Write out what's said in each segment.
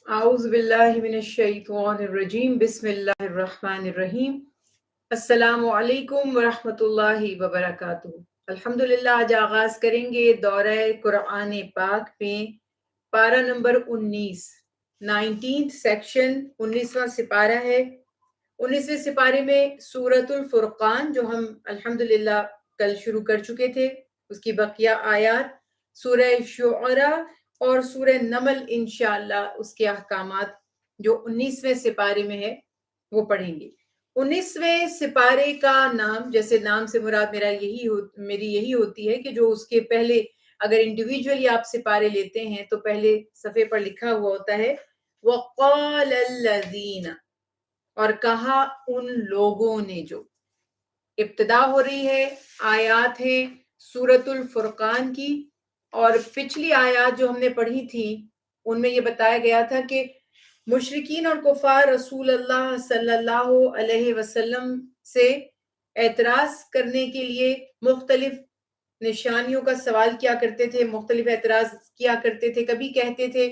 اعوذ باللہ من الشیطان الرجیم بسم اللہ الرحمن الرحیم السلام علیکم ورحمۃ اللہ وبرکاتہ۔ الحمدللہ آج آغاز کریں گے دورہ قرآن پاک میں پارہ نمبر 19 سیکشن 19واں سپارہ ہے۔ 19ویں سپارے میں سورۃ الفرقان جو ہم الحمدللہ کل شروع کر چکے تھے، اس کی بقیہ آیات سورہ شعراء اور سورہ نمل انشاءاللہ اس کے احکامات جو 19ویں سپارے میں ہے وہ پڑھیں گے۔ 19ویں سپارے کا نام، جیسے نام سے مراد میری یہی ہوتی ہے کہ جو اس کے پہلے اگر انڈیویجولی آپ سپارے لیتے ہیں تو پہلے صفحے پر لکھا ہوا ہوتا ہے وَقَالَ الَّذِينَ، اور کہا ان لوگوں نے، جو ابتدا ہو رہی ہے آیات ہیں سورۃ الفرقان کی، اور پچھلی آیات جو ہم نے پڑھی تھی ان میں یہ بتایا گیا تھا کہ مشرکین اور کفار رسول اللہ صلی اللہ علیہ وسلم سے اعتراض کرنے کے لیے مختلف نشانیوں کا سوال کیا کرتے تھے، مختلف اعتراض کیا کرتے تھے۔ کبھی کہتے تھے،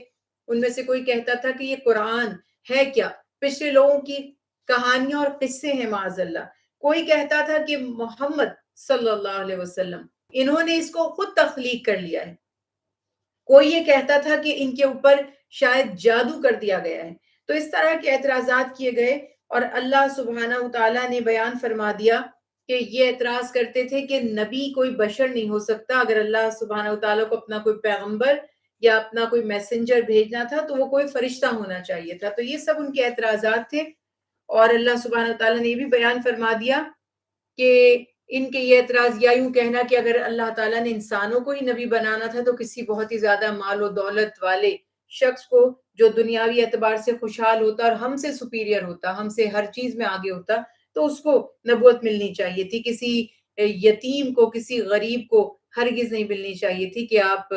ان میں سے کوئی کہتا تھا کہ یہ قرآن ہے کیا، پچھلے لوگوں کی کہانیاں اور قصے ہیں معاذ اللہ۔ کوئی کہتا تھا کہ محمد صلی اللہ علیہ وسلم انہوں نے اس کو خود تخلیق کر لیا ہے۔ کوئی یہ کہتا تھا کہ ان کے اوپر شاید جادو کر دیا گیا ہے۔ تو اس طرح کے اعتراضات کیے گئے، اور اللہ سبحانہ وتعالیٰ نے بیان فرما دیا کہ یہ اعتراض کرتے تھے کہ نبی کوئی بشر نہیں ہو سکتا، اگر اللہ سبحانہ وتعالیٰ کو اپنا کوئی پیغمبر یا اپنا کوئی میسنجر بھیجنا تھا تو وہ کوئی فرشتہ ہونا چاہیے تھا۔ تو یہ سب ان کے اعتراضات تھے، اور اللہ سبحانہ وتعالیٰ نے یہ بھی بیان فرما دیا کہ ان کے یہ اعتراض یا یوں کہنا کہ اگر اللہ تعالیٰ نے انسانوں کو ہی نبی بنانا تھا تو کسی بہت ہی زیادہ مال و دولت والے شخص کو جو دنیاوی اعتبار سے خوشحال ہوتا اور ہم سے سپیریئر ہوتا، ہم سے ہر چیز میں آگے ہوتا، تو اس کو نبوت ملنی چاہیے تھی۔ کسی یتیم کو، کسی غریب کو ہرگز نہیں ملنی چاہیے تھی کہ آپ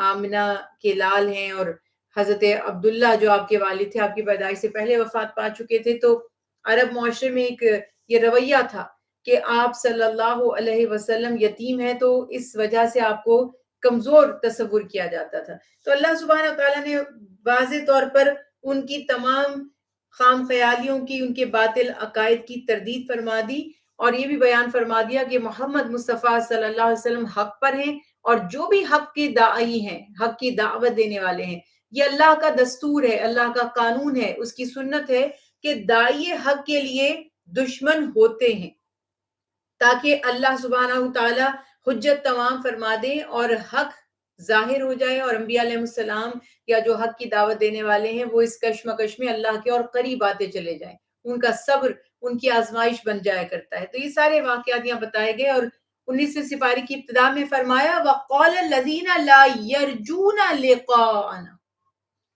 آمنہ کے لال ہیں اور حضرت عبداللہ جو آپ کے والد تھے آپ کی پیدائش سے پہلے وفات پا چکے تھے۔ تو عرب معاشرے میں ایک یہ رویہ تھا کہ آپ صلی اللہ علیہ وسلم یتیم ہیں تو اس وجہ سے آپ کو کمزور تصور کیا جاتا تھا۔ تو اللہ سبحانہ وتعالیٰ نے واضح طور پر ان کی تمام خام خیالیوں کی، ان کے باطل عقائد کی تردید فرما دی، اور یہ بھی بیان فرما دیا کہ محمد مصطفیٰ صلی اللہ علیہ وسلم حق پر ہیں، اور جو بھی حق کے داعی ہیں، حق کی دعوت دینے والے ہیں، یہ اللہ کا دستور ہے، اللہ کا قانون ہے، اس کی سنت ہے کہ داعی حق کے لیے دشمن ہوتے ہیں تاکہ اللہ سبحانہ وتعالیٰ حجت تمام فرما دیں اور حق ظاہر ہو جائے، اور انبیاء علیہ السلام یا جو حق کی دعوت دینے والے ہیں وہ اس کشمکش میں اللہ کے اور قریب آتے چلے جائیں، ان کا صبر ان کی آزمائش بن جایا کرتا ہے۔ تو یہ سارے واقعات یہاں بتائے گئے، اور 19ویں سپارے کی ابتدا میں فرمایا وَقَالَ الَّذِينَ لَا يَرْجُونَ لِقَاءَنَا،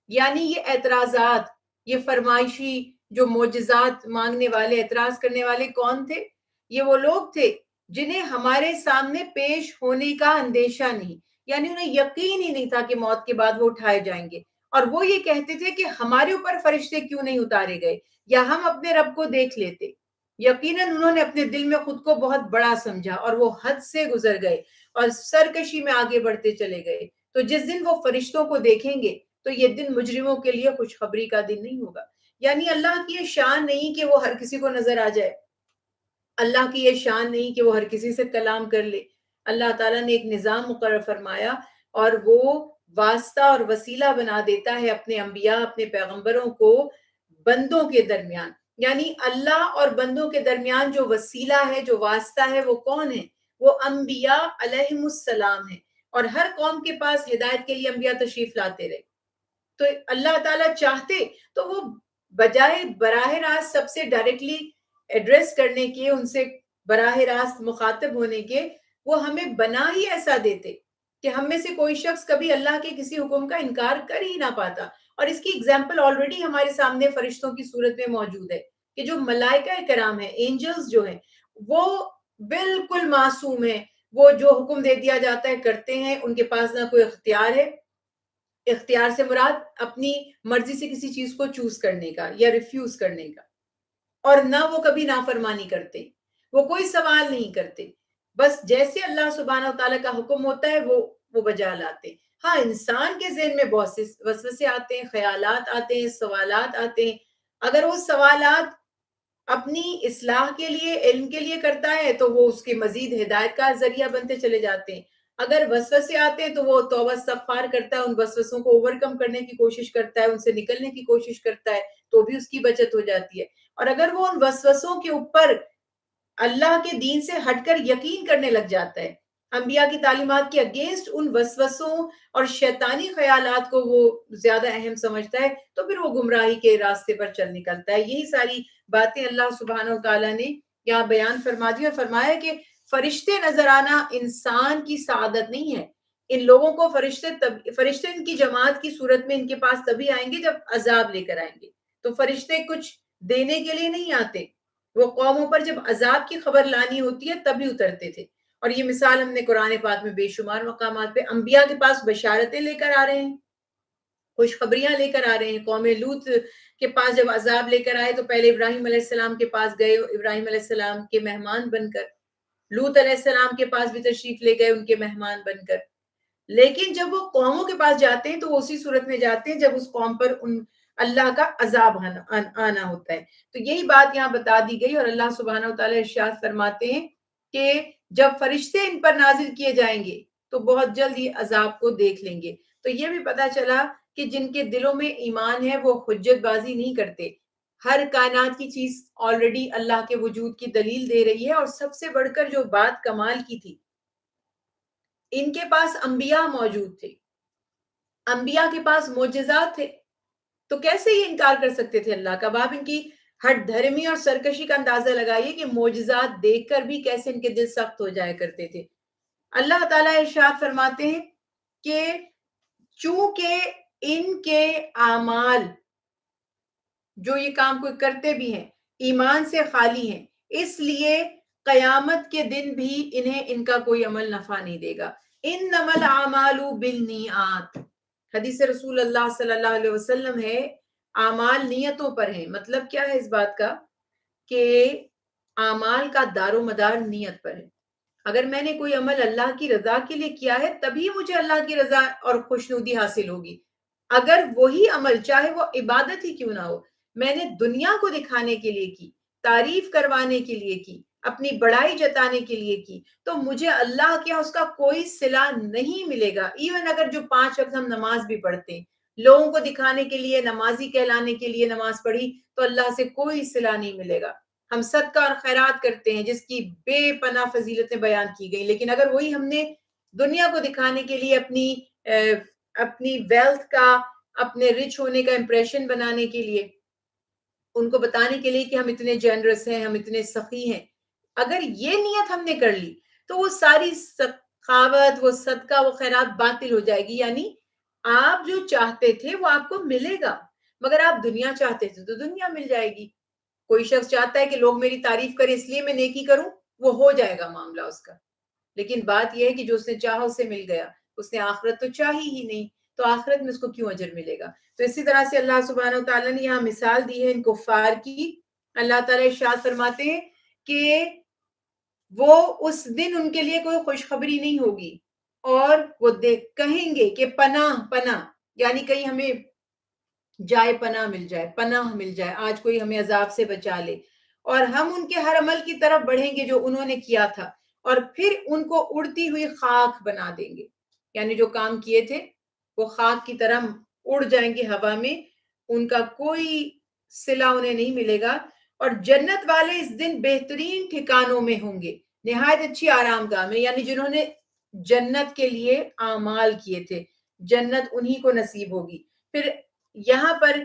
یعنی یہ اعتراضات، یہ فرمائشی جو معجزات مانگنے والے، اعتراض کرنے والے کون تھے؟ یہ وہ لوگ تھے جنہیں ہمارے سامنے پیش ہونے کا اندیشہ نہیں، یعنی انہیں یقین ہی نہیں تھا کہ موت کے بعد وہ اٹھائے جائیں گے، اور وہ یہ کہتے تھے کہ ہمارے اوپر فرشتے کیوں نہیں اتارے گئے، یا ہم اپنے رب کو دیکھ لیتے۔ یقیناً انہوں نے اپنے دل میں خود کو بہت بڑا سمجھا اور وہ حد سے گزر گئے اور سرکشی میں آگے بڑھتے چلے گئے۔ تو جس دن وہ فرشتوں کو دیکھیں گے تو یہ دن مجرموں کے لیے خوشخبری کا دن نہیں ہوگا۔ یعنی اللہ کی یہ شان نہیں کہ وہ ہر کسی کو نظر آ جائے، اللہ کی یہ شان نہیں کہ وہ ہر کسی سے کلام کر لے۔ اللہ تعالیٰ نے ایک نظام مقرر فرمایا، اور وہ واسطہ اور وسیلہ بنا دیتا ہے اپنے انبیاء، اپنے پیغمبروں کو بندوں کے درمیان۔ یعنی اللہ اور بندوں کے درمیان جو وسیلہ ہے، جو واسطہ ہے، وہ کون ہے؟ وہ انبیاء علیہم السلام ہے، اور ہر قوم کے پاس ہدایت کے لیے انبیاء تشریف لاتے رہے۔ تو اللہ تعالیٰ چاہتے تو وہ بجائے براہ راست سب سے ڈائریکٹلی ایڈریس کرنے کے، ان سے براہ راست مخاطب ہونے کے، وہ ہمیں بنا ہی ایسا دیتے کہ ہم میں سے کوئی شخص کبھی اللہ کے کسی حکم کا انکار کر ہی نہ پاتا۔ اور اس کی اگزامپل آلریڈی ہمارے سامنے فرشتوں کی صورت میں موجود ہے کہ جو ملائکہ کرام ہیں، اینجلز جو ہیں، وہ بالکل معصوم ہیں، وہ جو حکم دے دیا جاتا ہے کرتے ہیں، ان کے پاس نہ کوئی اختیار ہے۔ اختیار سے مراد اپنی مرضی سے کسی چیز کو چوز کرنے کا یا ریفیوز کرنے کا، اور نہ وہ کبھی نافرمانی کرتے، وہ کوئی سوال نہیں کرتے، بس جیسے اللہ سبحانہ و تعالیٰ کا حکم ہوتا ہے وہ وہ بجا لاتے ہیں۔ ہاں، انسان کے ذہن میں بہت سے وسوسے آتے ہیں، خیالات آتے ہیں، سوالات آتے ہیں۔ اگر وہ سوالات اپنی اصلاح کے لیے، علم کے لیے کرتا ہے تو وہ اس کی مزید ہدایت کا ذریعہ بنتے چلے جاتے ہیں۔ اگر وسوسے آتے ہیں تو وہ توبہ استغفار کرتا ہے، ان وسوسوں کو اوور کم کرنے کی کوشش کرتا ہے، ان سے نکلنے کی کوشش کرتا ہے، تو بھی اس کی بچت ہو جاتی ہے۔ اور اگر وہ ان وسوسوں کے اوپر اللہ کے دین سے ہٹ کر یقین کرنے لگ جاتا ہے، انبیاء کی تعلیمات کے اگینسٹ ان وسوسوں اور شیطانی خیالات کو وہ زیادہ اہم سمجھتا ہے، تو پھر وہ گمراہی کے راستے پر چل نکلتا ہے۔ یہی ساری باتیں اللہ سبحانہ وتعالیٰ نے یہاں بیان فرما دی اور فرمایا کہ فرشتے نظر آنا انسان کی سعادت نہیں ہے۔ ان لوگوں کو فرشتے ان کی جماعت کی صورت میں ان کے پاس تبھی آئیں گے جب عذاب لے کر آئیں گے۔ تو فرشتے کچھ دینے کے لیے نہیں آتے، وہ قوموں پر جب عذاب کی خبر لانی ہوتی ہے تبھی اترتے تھے۔ اور یہ مثال ہم نے قرآن پاک میں بے شمار مقامات پہ انبیاء کے پاس بشارتیں لے کر آ رہے ہیں، خوشخبریاں لے کر آ رہے ہیں۔ قوم لوط کے پاس جب عذاب لے کر آئے تو پہلے ابراہیم علیہ السلام کے پاس گئے، ابراہیم علیہ السلام کے مہمان بن کر، لوط علیہ السلام کے پاس بھی تشریف لے گئے ان کے مہمان بن کر۔ لیکن جب وہ قوموں کے پاس جاتے ہیں تو وہ اسی صورت میں جاتے ہیں جب اس قوم پر اللہ کا عذاب آنا ہوتا ہے۔ تو یہی بات یہاں بتا دی گئی اور اللہ سبحانہ وتعالی ارشاد فرماتے ہیں کہ جب فرشتے ان پر نازل کیے جائیں گے تو بہت جلد ہی عذاب کو دیکھ لیں گے۔ تو یہ بھی پتا چلا کہ جن کے دلوں میں ایمان ہے وہ حجت بازی نہیں کرتے۔ ہر کائنات کی چیز آلریڈی اللہ کے وجود کی دلیل دے رہی ہے، اور سب سے بڑھ کر جو بات کمال کی تھی، ان کے پاس انبیاء موجود تھے، انبیاء کے پاس معجزات تھے، تو کیسے یہ انکار کر سکتے تھے اللہ کا؟ اب ان کی ہٹ دھرمی اور سرکشی کا اندازہ لگائیے کہ معجزات دیکھ کر بھی کیسے ان کے دل سخت ہو جایا کرتے تھے۔ اللہ تعالیٰ ارشاد فرماتے ہیں کہ چونکہ ان کے اعمال، جو یہ کام کوئی کرتے بھی ہیں، ایمان سے خالی ہیں، اس لیے قیامت کے دن بھی انہیں ان کا کوئی عمل نفع نہیں دے گا۔ انما الاعمال بالنیات، حدیث رسول اللہ صلی اللہ علیہ وسلم ہے، اعمال نیتوں پر ہیں۔ مطلب کیا ہے اس بات کا؟ کہ اعمال کا دار و مدار نیت پر ہے۔ اگر میں نے کوئی عمل اللہ کی رضا کے لیے کیا ہے تبھی مجھے اللہ کی رضا اور خوشنودی حاصل ہوگی۔ اگر وہی عمل چاہے وہ عبادت ہی کیوں نہ ہو، میں نے دنیا کو دکھانے کے لیے کی، تعریف کروانے کے لیے کی، اپنی بڑائی جتانے کے لیے کی، تو مجھے اللہ کے اس کا کوئی صلہ نہیں ملے گا۔ ایون اگر جو 5 وقت ہم نماز بھی پڑھتے ہیں، لوگوں کو دکھانے کے لیے، نمازی کہلانے کے لیے نماز پڑھی، تو اللہ سے کوئی صلہ نہیں ملے گا۔ ہم صدقہ اور خیرات کرتے ہیں جس کی بے پناہ فضیلتیں بیان کی گئی، لیکن اگر وہی ہم نے دنیا کو دکھانے کے لیے، اپنی ویلتھ کا، اپنے رچ ہونے کا امپریشن بنانے کے لیے، ان کو بتانے کے لیے کہ ہم اتنے جنرس ہیں، ہم اتنے سخی ہیں، اگر یہ نیت ہم نے کر لی تو وہ ساری سخاوت، وہ صدقہ، وہ خیرات باطل ہو جائے گی۔ یعنی آپ جو چاہتے تھے وہ آپ کو ملے گا، مگر آپ دنیا چاہتے تھے تو دنیا مل جائے گی۔ کوئی شخص چاہتا ہے کہ لوگ میری تعریف کریں اس لیے میں نیکی کروں، وہ ہو جائے گا معاملہ اس کا۔ لیکن بات یہ ہے کہ جو اس نے چاہا اسے مل گیا، اس نے آخرت تو چاہی ہی نہیں، تو آخرت میں اس کو کیوں اجر ملے گا؟ تو اسی طرح سے اللہ سبحانہ وتعالیٰ نے یہاں مثال دی ہے ان کفار کی۔ اللہ تعالیٰ ارشاد فرماتے ہیں کہ وہ اس دن ان کے لیے کوئی خوشخبری نہیں ہوگی، اور وہ کہیں گے کہ پناہ پناہ، یعنی کہیں ہمیں جائے پناہ مل جائے، پناہ مل جائے، آج کوئی ہمیں عذاب سے بچا لے، اور ہم ان کے ہر عمل کی طرف بڑھیں گے جو انہوں نے کیا تھا، اور پھر ان کو اڑتی ہوئی خاک بنا دیں گے۔ یعنی جو کام کیے تھے وہ خاک کی طرح اڑ جائیں گے ہوا میں، ان کا کوئی صلہ انہیں نہیں ملے گا۔ اور جنت والے اس دن بہترین ٹھکانوں میں ہوں گے، نہایت اچھی آرام گاہ میں، یعنی جنہوں نے جنت کے لیے اعمال کیے تھے، جنت انہی کو نصیب ہوگی۔ پھر یہاں پر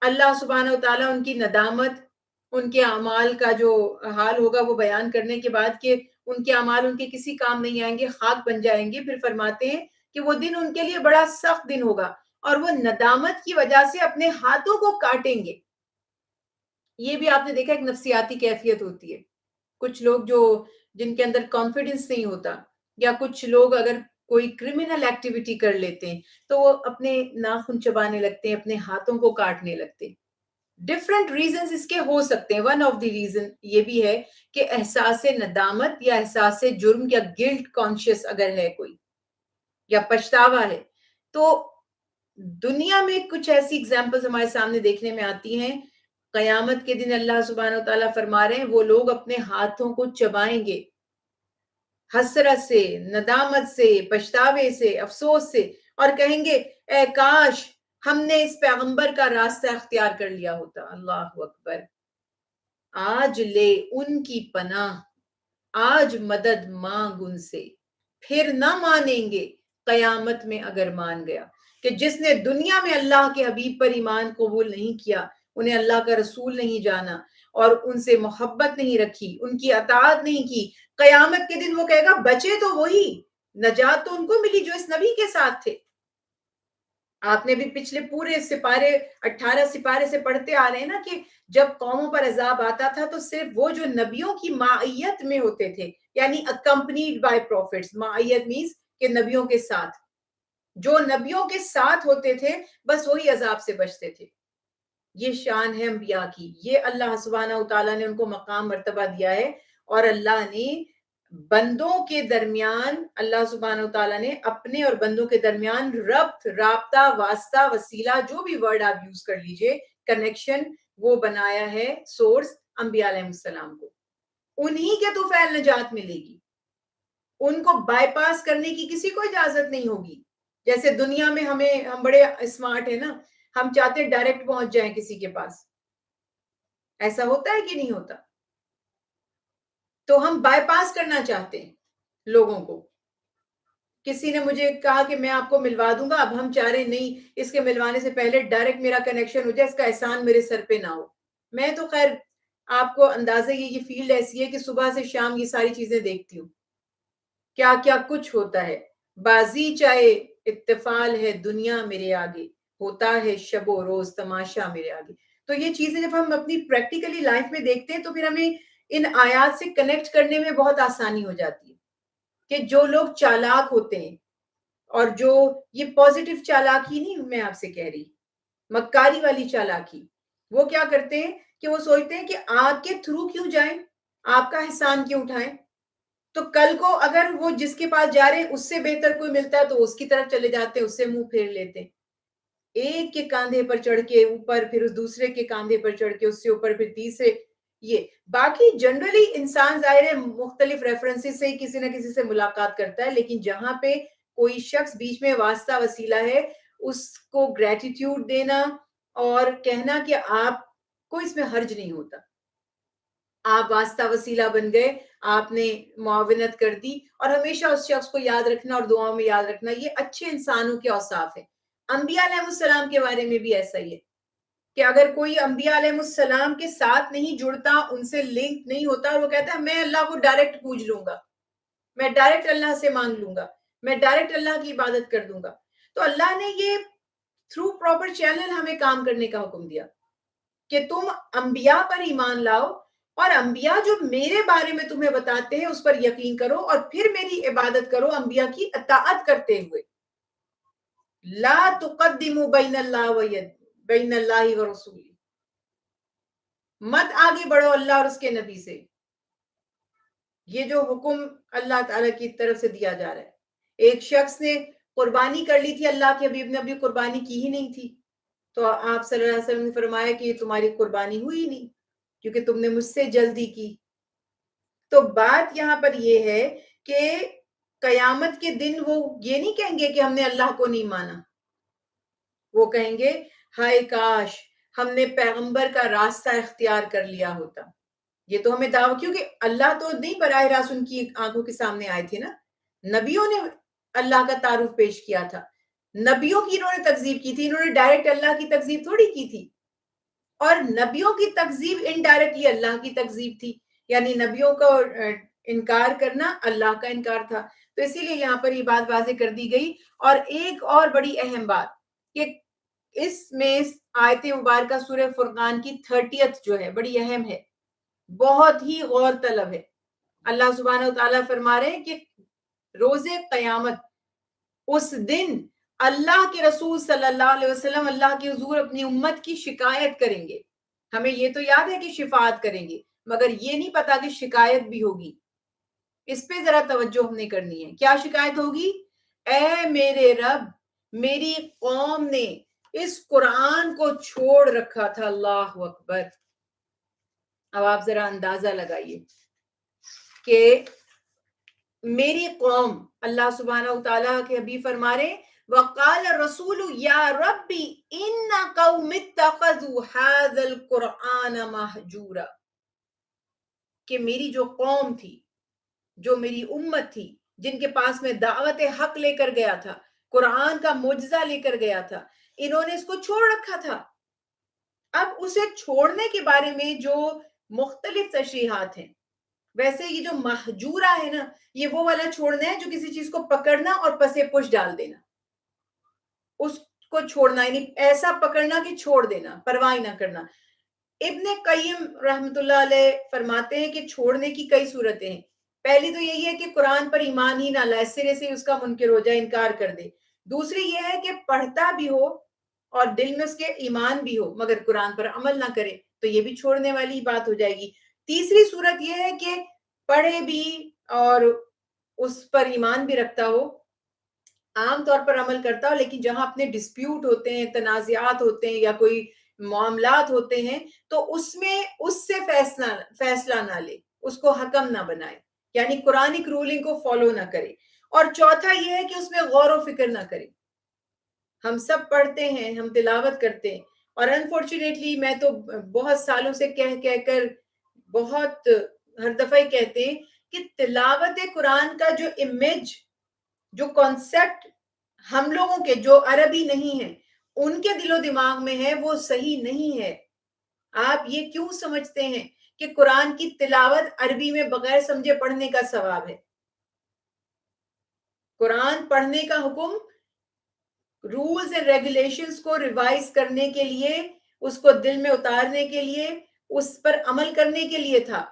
اللہ سبحانہ وتعالیٰ ان کی ندامت، ان کے اعمال کا جو حال ہوگا وہ بیان کرنے کے بعد کہ ان کے اعمال ان کے کسی کام نہیں آئیں گے، خاک بن جائیں گے، پھر فرماتے ہیں کہ وہ دن ان کے لیے بڑا سخت دن ہوگا، اور وہ ندامت کی وجہ سے اپنے ہاتھوں کو کاٹیں گے۔ یہ بھی آپ نے دیکھا ایک نفسیاتی کیفیت ہوتی ہے۔ کچھ لوگ جن کے اندر کانفیڈنس نہیں ہوتا، یا کچھ لوگ اگر کوئی کرمنل ایکٹیویٹی کر لیتے ہیں تو وہ اپنے ناخن چبانے لگتے ہیں، اپنے ہاتھوں کو کاٹنے لگتے ہیں۔ ڈفرینٹ ریزنز اس کے ہو سکتے ہیں۔ ون آف دی ریزن یہ بھی ہے کہ احساس ندامت یا احساس جرم یا گلٹ کانشیس اگر ہے کوئی، یا پچھتاوا ہے. تو دنیا میں کچھ ایسی اگزامپلز ہمارے سامنے دیکھنے میں آتی ہیں. قیامت کے دن اللہ سبحانہ و تعالیٰ فرما رہے ہیں وہ لوگ اپنے ہاتھوں کو چبائیں گے حسرت سے، ندامت سے، پچھتاوے سے، افسوس سے، اور کہیں گے اے کاش ہم نے اس پیغمبر کا راستہ اختیار کر لیا ہوتا. اللہ اکبر. آج لے ان کی پناہ، آج مدد مانگ ان سے، پھر نہ مانیں گے قیامت میں اگر مان گیا. کہ جس نے دنیا میں اللہ کے حبیب پر ایمان قبول نہیں کیا، انہیں اللہ کا رسول نہیں جانا اور ان سے محبت نہیں رکھی، ان کی اطاعت نہیں کی، قیامت کے دن وہ کہے گا بچے تو وہی، نجات تو ان کو ملی جو اس نبی کے ساتھ تھے. آپ نے بھی پچھلے پورے سپارے 18 سپارے سے پڑھتے آ رہے ہیں نا کہ جب قوموں پر عذاب آتا تھا تو صرف وہ جو نبیوں کی معیت میں ہوتے تھے، یعنی accompanied by prophets. معیت means کہ نبیوں کے ساتھ، جو نبیوں کے ساتھ ہوتے تھے بس وہی عذاب سے بچتے تھے. یہ شان ہے انبیاء کی، یہ اللہ سبحانہ و تعالیٰ نے ان کو مقام مرتبہ دیا ہے. اور اللہ نے بندوں کے درمیان، اللہ سبحانہ و تعالیٰ نے اپنے اور بندوں کے درمیان ربط، رابطہ، واسطہ، وسیلہ، جو بھی ورڈ آپ یوز کر لیجئے، کنیکشن، وہ بنایا ہے سورس انبیاء علیہ السلام کو. انہی کے تو فعل نجات ملے گی، ان کو بائی پاس کرنے کی کسی کو اجازت نہیں ہوگی. جیسے دنیا میں ہم بڑے اسمارٹ ہیں نا، ہم چاہتے ہیں ڈائریکٹ پہنچ جائیں کسی کے پاس. ایسا ہوتا ہے کہ نہیں ہوتا؟ تو ہم بائی پاس کرنا چاہتے ہیں لوگوں کو. کسی نے مجھے کہا کہ میں آپ کو ملوا دوں گا، اب ہم چاہ رہے نہیں اس کے ملوانے سے پہلے ڈائریکٹ میرا کنیکشن ہو جائے، اس کا احسان میرے سر پہ نہ ہو. میں تو خیر آپ کو اندازہ یہ فیلڈ ایسی ہے کہ صبح سے شام یہ ساری چیزیں دیکھتی ہوں، کیا کیا کچھ ہوتا ہے. بازی چاہے اتفال ہے دنیا میرے آگے، ہوتا ہے شب و روز تماشا میرے آگے. تو یہ چیزیں جب ہم اپنی پریکٹیکلی لائف میں دیکھتے ہیں تو پھر ہمیں ان آیات سے کنیکٹ کرنے میں بہت آسانی ہو جاتی ہے کہ جو لوگ چالاک ہوتے ہیں، اور جو یہ پازیٹیو چالاکی نہیں میں آپ سے کہہ رہی، مکاری والی چالاکی، وہ کیا کرتے ہیں کہ وہ سوچتے ہیں کہ آپ کے تھرو کیوں جائیں، آپ کا احسان کیوں اٹھائیں. تو کل کو اگر وہ جس کے پاس جا رہے ہیں اس سے بہتر کوئی ملتا ہے تو اس کی طرف چلے جاتے ہیں، اس سے منہ پھیر لیتے ہیں. ایک کے کاندھے پر چڑھ کے اوپر، پھر اس دوسرے کے کاندھے پر چڑھ کے اس سے اوپر، پھر تیسرے. یہ باقی جنرلی انسان ظاہر ہے مختلف ریفرنسز سے کسی نہ کسی سے ملاقات کرتا ہے، لیکن جہاں پہ کوئی شخص بیچ میں واسطہ وسیلہ ہے، اس کو گریٹیٹیوڈ دینا اور کہنا کہ آپ کو اس میں حرج نہیں ہوتا، آپ واسطہ وسیلہ بن گئے، آپ نے معاونت کر دی. اور ہمیشہ اس شخص کو یاد رکھنا اور دعاؤں میں یاد رکھنا، یہ اچھے انسانوں کے اوصاف ہیں. انبیاء علیہ السلام کے بارے میں بھی ایسا ہی ہے کہ اگر کوئی انبیاء علیہ السلام کے ساتھ نہیں جڑتا، ان سے لنک نہیں ہوتا، وہ کہتا ہے میں اللہ کو ڈائریکٹ پوج لوں گا، میں ڈائریکٹ اللہ سے مانگ لوں گا، میں ڈائریکٹ اللہ کی عبادت کر دوں گا. تو اللہ نے یہ تھرو پراپر چینل ہمیں کام کرنے کا حکم دیا کہ تم انبیاء پر ایمان لاؤ، اور انبیاء جو میرے بارے میں تمہیں بتاتے ہیں اس پر یقین کرو، اور پھر میری عبادت کرو انبیاء کی اطاعت کرتے ہوئے. لا تقدموا بین اللہ و رسول، مت آگے بڑھو اللہ اور اس کے نبی سے. یہ جو حکم اللہ تعالیٰ کی طرف سے دیا جا رہا ہے. ایک شخص نے قربانی کر لی تھی، اللہ کے حبیب نے ابھی قربانی کی ہی نہیں تھی، تو آپ صلی اللہ علیہ وسلم نے فرمایا کہ یہ تمہاری قربانی ہوئی نہیں کیونکہ تم نے مجھ سے جلدی کی. تو بات یہاں پر یہ ہے کہ قیامت کے دن وہ یہ نہیں کہیں گے کہ ہم نے اللہ کو نہیں مانا، وہ کہیں گے ہائے کاش ہم نے پیغمبر کا راستہ اختیار کر لیا ہوتا. یہ تو ہمیں دعویٰ، کیونکہ اللہ تو نہیں براہ راست ان کی آنکھوں کے سامنے آئے تھے نا، نبیوں نے اللہ کا تعارف پیش کیا تھا، نبیوں کی انہوں نے تکذیب کی تھی، انہوں نے ڈائریکٹ اللہ کی تکذیب تھوڑی کی تھی. اور نبیوں کی تکذیب انڈائریکٹلی اللہ کی تکذیب تھی، یعنی نبیوں کا انکار کرنا اللہ کا انکار تھا. تو اسی لیے یہاں پر یہ بات واضح کر دی گئی. اور ایک اور بڑی اہم بات کہ اس میں آیت مبارکہ سورہ فرقان کی 30th جو ہے بڑی اہم ہے، بہت ہی غور طلب ہے. اللہ سبحانہ و تعالیٰ فرما رہے ہیں کہ روز قیامت، اس دن اللہ کے رسول صلی اللہ علیہ وسلم اللہ کے حضور اپنی امت کی شکایت کریں گے. ہمیں یہ تو یاد ہے کہ شفاعت کریں گے، مگر یہ نہیں پتا کہ شکایت بھی ہوگی. اس پہ ذرا توجہ ہم نے کرنی ہے. کیا شکایت ہوگی؟ اے میرے رب میری قوم نے اس قرآن کو چھوڑ رکھا تھا. اللہ اکبر. اب آپ ذرا اندازہ لگائیے کہ میری قوم, اللہ سبحانہ وتعالیٰ کے حبیب فرما رہے وقال الرسول یا ربی ان قوم اتخذوا هذا القرآن مہجورا, کہ میری جو قوم تھی, جو میری امت تھی, جن کے پاس میں دعوت حق لے کر گیا تھا, قرآن کا معجزہ لے کر گیا تھا, انہوں نے اس کو چھوڑ رکھا تھا. اب اسے چھوڑنے کے بارے میں جو مختلف تشریحات ہیں, ویسے یہ جو مہجورہ ہے نا, یہ وہ والا چھوڑنا ہے جو کسی چیز کو پکڑنا اور پسے پش ڈال دینا, اس کو چھوڑنا, یعنی ایسا پکڑنا کہ چھوڑ دینا, پرواہ نہ کرنا. ابن قیم رحمت اللہ علیہ فرماتے ہیں کہ چھوڑنے کی کئی صورتیں ہیں. پہلی تو یہی ہے کہ قرآن پر ایمان ہی نہ لائے, سرے سے اس کا منکر ہو جائے, انکار کر دے. دوسری یہ ہے کہ پڑھتا بھی ہو اور دل میں اس کے ایمان بھی ہو مگر قرآن پر عمل نہ کرے, تو یہ بھی چھوڑنے والی بات ہو جائے گی. تیسری صورت یہ ہے کہ پڑھے بھی اور اس پر ایمان بھی رکھتا ہو, عام طور پر عمل کرتا ہو, لیکن جہاں اپنے ڈسپیوٹ ہوتے ہیں, تنازعات ہوتے ہیں یا کوئی معاملات ہوتے ہیں, تو اس میں اس سے فیصلہ نہ لے, اس کو حکم نہ بنائے, یعنی قرآنک رولنگ کو فالو نہ کرے. اور چوتھا یہ ہے کہ اس میں غور و فکر نہ کرے. ہم سب پڑھتے ہیں, ہم تلاوت کرتے ہیں, اور انفارچونیٹلی میں تو بہت سالوں سے کہہ کر بہت ہر دفعہ ہی کہتے ہیں کہ تلاوت قرآن کا جو امیج, جو کانسیپٹ ہم لوگوں کے جو عربی نہیں ہیں ان کے دل و دماغ میں ہے, وہ صحیح نہیں ہے. آپ یہ کیوں سمجھتے ہیں کہ قرآن کی تلاوت عربی میں بغیر سمجھے پڑھنے کا ثواب ہے؟ قرآن پڑھنے کا حکم رولز اینڈ ریگولیشنز کو ریوائز کرنے کے لیے, اس کو دل میں اتارنے کے لیے, اس پر عمل کرنے کے لیے تھا.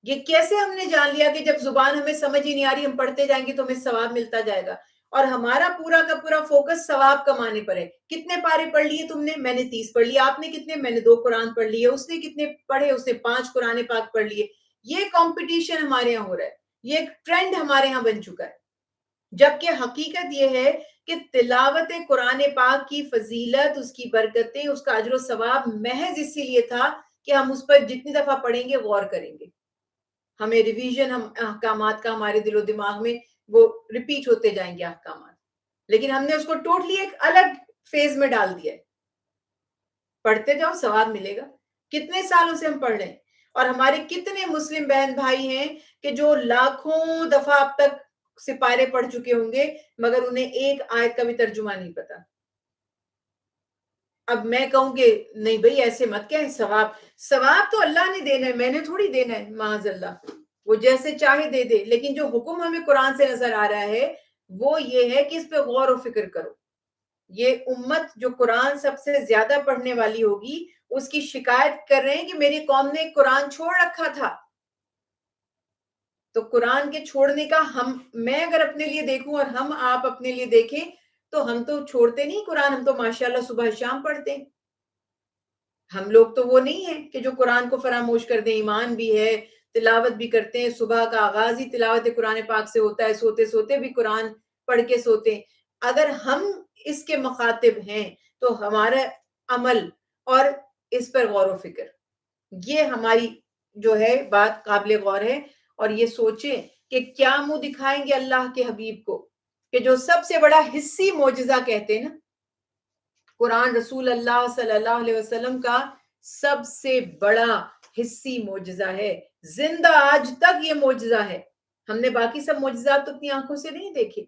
یہ کیسے ہم نے جان لیا کہ جب زبان ہمیں سمجھ ہی نہیں آ رہی, ہم پڑھتے جائیں گے تو ہمیں ثواب ملتا جائے گا, اور ہمارا پورا کا پورا فوکس ثواب کمانے پر ہے. کتنے پارے پڑھ لیے تم نے؟ میں نے 30 پڑھ لیے. آپ نے کتنے؟ میں نے 2 قرآن پڑھ لیے. اس نے کتنے پڑھے؟ اس نے 5 قرآن پاک پڑھ لیے. یہ کمپٹیشن ہمارے یہاں ہو رہا ہے, یہ ایک ٹرینڈ ہمارے یہاں بن چکا ہے. جبکہ حقیقت یہ ہے کہ تلاوت قرآن پاک کی فضیلت, اس کی برکتیں, اس کا اجر و ثواب محض اسی لیے تھا کہ ہم اس پر جتنی دفعہ پڑھیں گے غور کریں گے, ہمیں ریویژن, ہم احکامات کا ہمارے دل و دماغ میں وہ ریپیٹ ہوتے جائیں گے احکامات. لیکن ہم نے اس کو ٹوٹلی ایک الگ فیز میں ڈال دیا ہے. پڑھتے جاؤ, ثواب ملے گا. کتنے سالوں سے ہم پڑھ رہے ہیں, اور ہمارے کتنے مسلم بہن بھائی ہیں کہ جو لاکھوں دفعہ اب تک سپارے پڑھ چکے ہوں گے مگر انہیں ایک آیت کا بھی ترجمہ نہیں پتا. اب میں کہوں کہ نہیں بھئی ایسے مت کہیں, ثواب تو اللہ نے دینا ہے, میں نے تھوڑی دینا ہے. معاذ اللہ, وہ جیسے چاہے دے دے, لیکن جو حکم ہمیں قرآن سے نظر آ رہا ہے وہ یہ ہے کہ اس پہ غور و فکر کرو. یہ امت جو قرآن سب سے زیادہ پڑھنے والی ہوگی, اس کی شکایت کر رہے ہیں کہ میری قوم نے قرآن چھوڑ رکھا تھا. تو قرآن کے چھوڑنے کا میں اگر اپنے لیے دیکھوں اور ہم آپ اپنے لیے دیکھیں تو ہم تو چھوڑتے نہیں قرآن, ہم تو ماشاءاللہ صبح شام پڑھتے ہیں. ہم لوگ تو وہ نہیں ہیں کہ جو قرآن کو فراموش کر دیں. ایمان بھی ہے, تلاوت بھی کرتے ہیں, صبح کا آغاز ہی تلاوت قرآن پاک سے ہوتا ہے, سوتے سوتے بھی قرآن پڑھ کے سوتے ہیں. اگر ہم اس کے مخاطب ہیں تو ہمارا عمل اور اس پر غور و فکر, یہ ہماری جو ہے بات قابل غور ہے. اور یہ سوچیں کہ کیا منہ دکھائیں گے اللہ کے حبیب کو کہ جو سب سے بڑا حصی معجزہ کہتے ہیں نا, قرآن رسول اللہ صلی اللہ علیہ وسلم کا سب سے بڑا حصی معجزہ ہے, زندہ آج تک یہ معجزہ ہے. ہم نے باقی سب معجزات تو اپنی آنکھوں سے نہیں دیکھے,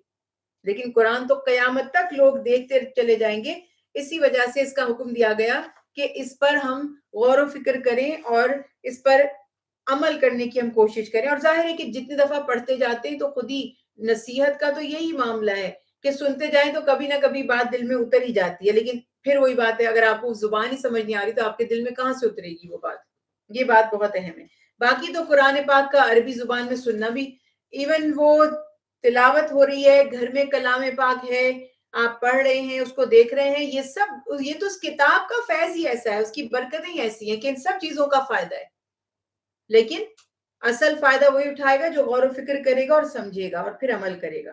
لیکن قرآن تو قیامت تک لوگ دیکھتے چلے جائیں گے. اسی وجہ سے اس کا حکم دیا گیا کہ اس پر ہم غور و فکر کریں اور اس پر عمل کرنے کی ہم کوشش کریں. اور ظاہر ہے کہ جتنی دفعہ پڑھتے جاتے ہیں تو خود ہی نصیحت کا تو یہی معاملہ ہے کہ سنتے جائیں تو کبھی نہ کبھی بات دل میں اتر ہی جاتی ہے. لیکن پھر وہی بات ہے, اگر آپ کو زبان ہی سمجھ نہیں آ رہی تو آپ کے دل میں کہاں سے اترے گی وہ بات. یہ بات بہت اہم ہے. باقی تو قرآن پاک کا عربی زبان میں سننا بھی, ایون وہ تلاوت ہو رہی ہے, گھر میں کلام پاک ہے, آپ پڑھ رہے ہیں, اس کو دیکھ رہے ہیں, یہ سب, یہ تو اس کتاب کا فیض ہی ایسا ہے, اس کی برکتیں ہی ایسی ہیں کہ ان سب چیزوں کا فائدہ ہے. لیکن اصل فائدہ وہی اٹھائے گا جو غور و فکر کرے گا اور سمجھے گا اور پھر عمل کرے گا.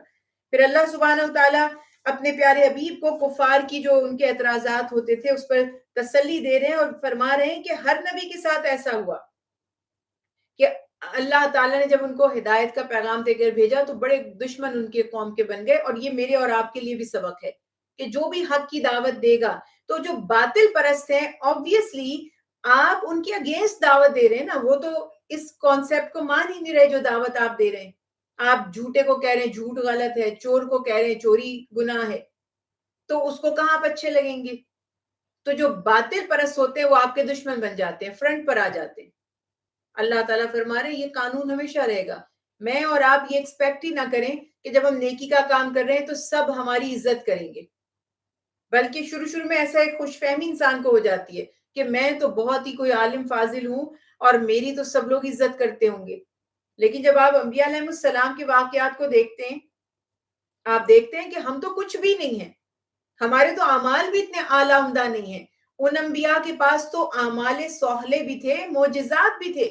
پھر اللہ سبحانہ و تعالیٰ اپنے پیارے حبیب کو کفار کی جو ان کے اعتراضات ہوتے تھے اس پر تسلی دے رہے ہیں اور فرما رہے ہیں کہ ہر نبی کے ساتھ ایسا ہوا کہ اللہ تعالیٰ نے جب ان کو ہدایت کا پیغام دے کر بھیجا تو بڑے دشمن ان کے قوم کے بن گئے. اور یہ میرے اور آپ کے لیے بھی سبق ہے کہ جو بھی حق کی دعوت دے گا تو جو باطل پرست ہیں obviously آپ ان کے اگینسٹ دعوت دے رہے ہیں نا, وہ تو اس کانسیپٹ کو مان ہی نہیں رہے جو دعوت آپ دے رہے ہیں. آپ جھوٹے کو کہہ رہے ہیں جھوٹ غلط ہے, چور کو کہہ رہے ہیں چوری گناہ ہے, تو اس کو کہاں آپ اچھے لگیں گے؟ تو جو باطل پرست ہوتے ہیں وہ آپ کے دشمن بن جاتے ہیں, فرنٹ پر آ جاتے ہیں. اللہ تعالیٰ فرما رہے ہیں یہ قانون ہمیشہ رہے گا. میں اور آپ یہ ایکسپیکٹ ہی نہ کریں کہ جب ہم نیکی کا کام کر رہے ہیں تو سب ہماری عزت کریں گے, بلکہ شروع میں ایسا ایک خوش فہمی انسان کو ہو جاتی ہے کہ میں تو بہت ہی کوئی عالم فاضل ہوں اور میری تو سب لوگ عزت کرتے ہوں گے. لیکن جب آپ انبیاء علیہ السلام کے واقعات کو دیکھتے ہیں, آپ دیکھتے ہیں کہ ہم تو کچھ بھی نہیں ہیں, ہمارے تو اعمال بھی اتنے اعلیٰ عمدہ نہیں ہیں. ان انبیاء کے پاس تو اعمال صالحہ بھی تھے, معجزات بھی تھے,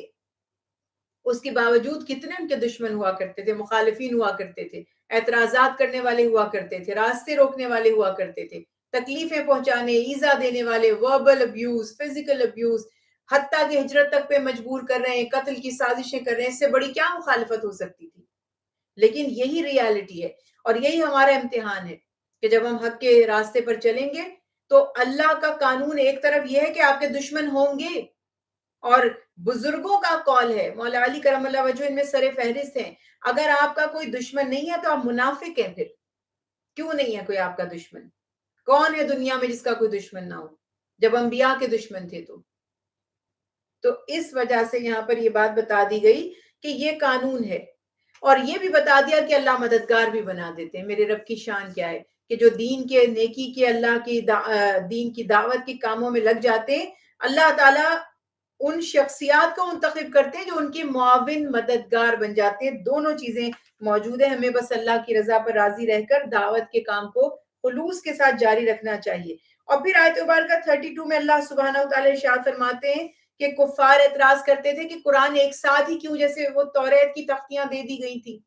اس کے باوجود کتنے ان کے دشمن ہوا کرتے تھے, مخالفین ہوا کرتے تھے, اعتراضات کرنے والے ہوا کرتے تھے, راستے روکنے والے ہوا کرتے تھے, تکلیفیں پہنچانے, ایذا دینے والے, وربل ابیوز, فزیکل ابیوز, حتیٰ کہ ہجرت تک پہ مجبور کر رہے ہیں, قتل کی سازشیں کر رہے ہیں. اس سے بڑی کیا مخالفت ہو سکتی تھی؟ لیکن یہی ریالٹی ہے اور یہی ہمارا امتحان ہے کہ جب ہم حق کے راستے پر چلیں گے تو اللہ کا قانون ایک طرف یہ ہے کہ آپ کے دشمن ہوں گے, اور بزرگوں کا قول ہے, مولا علی کرم اللہ وجہ ان میں سر فہرست ہیں, اگر آپ کا کوئی دشمن نہیں ہے تو آپ منافق ہیں. پھر کیوں نہیں ہے کوئی آپ کا دشمن؟ کون ہے دنیا میں جس کا کوئی دشمن نہ ہو جب انبیاء کے دشمن تھے؟ تو اس وجہ سے یہاں پر یہ بات بتا دی گئی کہ یہ قانون ہے, اور یہ بھی بتا دیا کہ اللہ مددگار بھی بنا دیتے ہیں. میرے رب کی شان کیا ہے کہ جو دین کے نیکی کے اللہ کی دین کی دعوت کے کاموں میں لگ جاتے ہیں, اللہ تعالیٰ ان شخصیات کو منتخب کرتے ہیں جو ان کے معاون مددگار بن جاتے ہیں. دونوں چیزیں موجود ہیں. ہمیں بس اللہ کی رضا پر راضی رہ کر دعوت کے کام کو خلوص کے ساتھ جاری رکھنا چاہیے. اور پھر آیت مبارکہ 32 میں اللہ سبحانہ و تعالیٰ ارشاد فرماتے ہیں کہ کفار اعتراض کرتے تھے کہ قرآن ایک ساتھ ہی کیوں, جیسے وہ توریت کی تختیاں دے دی گئی تھی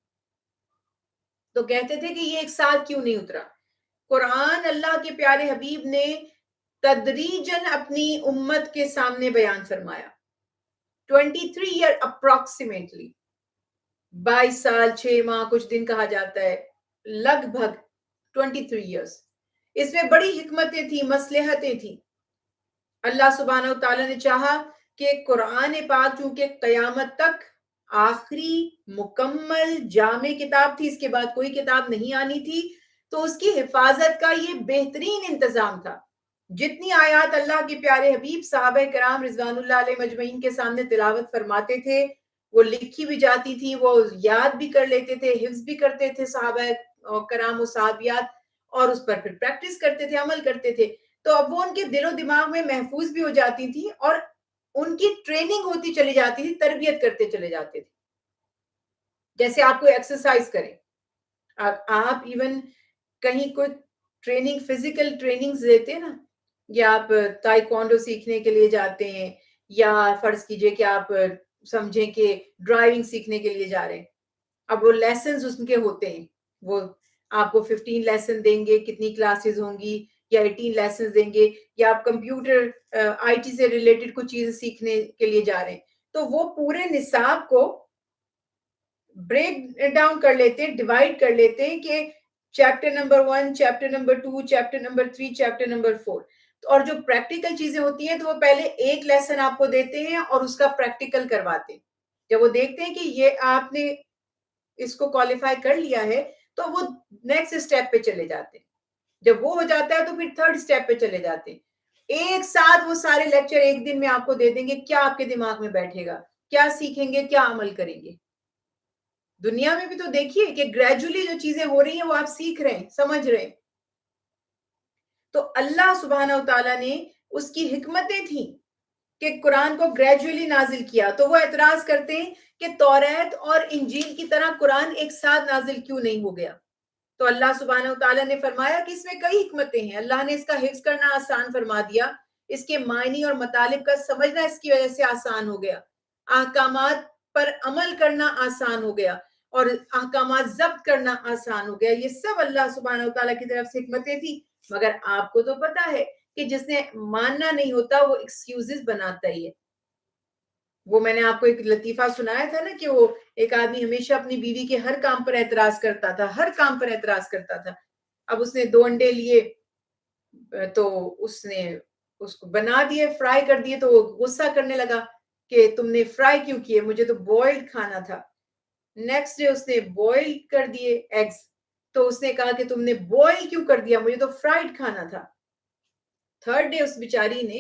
تو کہتے تھے کہ یہ ایک ساتھ کیوں نہیں اترا. قرآن اللہ کے پیارے حبیب نے تدریجاً اپنی امت کے سامنے بیان فرمایا. 23 ایئر اپروکسیمیٹلی 22 سال 6 ماہ کچھ دن کہا جاتا ہے, لگ بھگ 23 ایئرس. اس میں بڑی حکمتیں تھیں, مصلحتیں تھیں. اللہ سبحانہ و تعالیٰ نے چاہا کہ قرآن پاک چونکہ قیامت تک آخری مکمل جامع کتاب تھی, اس کے بعد کوئی کتاب نہیں آنی تھی, تو اس کی حفاظت کا یہ بہترین انتظام تھا. جتنی آیات اللہ کے پیارے حبیب صحابہ کرام رضوان اللہ علیہ مجمعین کے سامنے تلاوت فرماتے تھے, وہ لکھی بھی جاتی تھی, وہ یاد بھی کر لیتے تھے, حفظ بھی کرتے تھے صحابہ کرام و صحابیات, اور اس پر پھر پریکٹس کرتے تھے, عمل کرتے تھے. تو اب وہ ان کے دل و دماغ میں محفوظ بھی ہو جاتی تھی اور ان کی ٹریننگ ہوتی چلی جاتی تھی, تربیت کرتے چلے جاتے تھے. جیسے آپ کوئی ایکسرسائز کریں, آپ ایون کہیں کوئی ٹریننگ, فزیکل ٹریننگ دیتے ہیں نا, یا آپ تائیکوانڈو سیکھنے کے لیے جاتے ہیں, یا فرض کیجئے کہ آپ سمجھیں کہ ڈرائیونگ سیکھنے کے لیے جا رہے ہیں. اب وہ لیسنز اس کے ہوتے ہیں, وہ آپ کو 15 لیسن دیں گے, کتنی کلاسز ہوں گی, یا 18 لیسنز دیں گے, یا آپ کمپیوٹر آئی ٹی سے ریلیٹڈ کچھ چیزیں سیکھنے کے لیے جا رہے ہیں, تو وہ پورے نصاب کو بریک ڈاؤن کر لیتے ہیں, ڈیوائڈ کر لیتے ہیں کہ chapter number 1, chapter number 2, chapter number 3, chapter number 4. اور جو پریکٹیکل چیزیں ہوتی ہیں تو وہ پہلے ایک لیسن آپ کو دیتے ہیں اور اس کا پریکٹیکل کرواتے ہیں. جب وہ دیکھتے ہیں کہ یہ آپ نے اس کو کوالیفائی کر لیا ہے تو وہ نیکسٹ اسٹیپ پہ چلے جاتے ہیں. جب وہ ہو جاتا ہے تو پھر تھرڈ اسٹیپ پہ چلے جاتے ہیں. ایک ساتھ وہ سارے لیکچر ایک دن میں آپ کو دے دیں گے, کیا آپ کے دماغ میں بیٹھے گا, کیا سیکھیں گے, کیا عمل کریں گے. دنیا میں بھی تو دیکھیے کہ گریجولی جو چیزیں ہو رہی ہیں وہ آپ سیکھ رہے ہیں, سمجھ رہے ہیں. تو اللہ سبحانہ و تعالیٰ نے اس کی حکمتیں تھیں کہ قرآن کو گریجولی نازل کیا. تو وہ اعتراض کرتے ہیں کہ توریت اور انجیل کی طرح قرآن ایک ساتھ نازل کیوں نہیں ہو گیا. تو اللہ سبحانہ و تعالیٰ نے فرمایا کہ اس میں کئی حکمتیں ہیں. اللہ نے اس کا حفظ کرنا آسان فرما دیا, اس کے معنی اور مطالب کا سمجھنا اس کی وجہ سے آسان ہو گیا, احکامات پر عمل کرنا آسان ہو گیا, اور احکامات ضبط کرنا آسان ہو گیا. یہ سب اللہ سبحانہ وتعالیٰ کی طرف سے حکمتیں تھی. مگر آپ کو تو پتا ہے کہ جس نے ماننا نہیں ہوتا وہ ایکسکیوزز بناتا ہی ہے. وہ میں نے آپ کو ایک لطیفہ سنایا تھا نا کہ وہ ایک آدمی ہمیشہ اپنی بیوی کے ہر کام پر اعتراض کرتا تھا, ہر کام پر اعتراض کرتا تھا. اب اس نے 2 انڈے لیے تو اس نے اس کو بنا دیے, فرائی کر دیے, تو وہ غصہ کرنے لگا کہ تم نے فرائی کیوں کیے, مجھے تو بوائلڈ کھانا تھا. نیکسٹ ڈے اس نے بوائل کر دیے ایگز, تو اس نے کہا کہ تم نے بوائل کیوں کر دیا, مجھے تو فرائیڈ کھانا تھا. تھرڈ ڈے اس بیچاری نے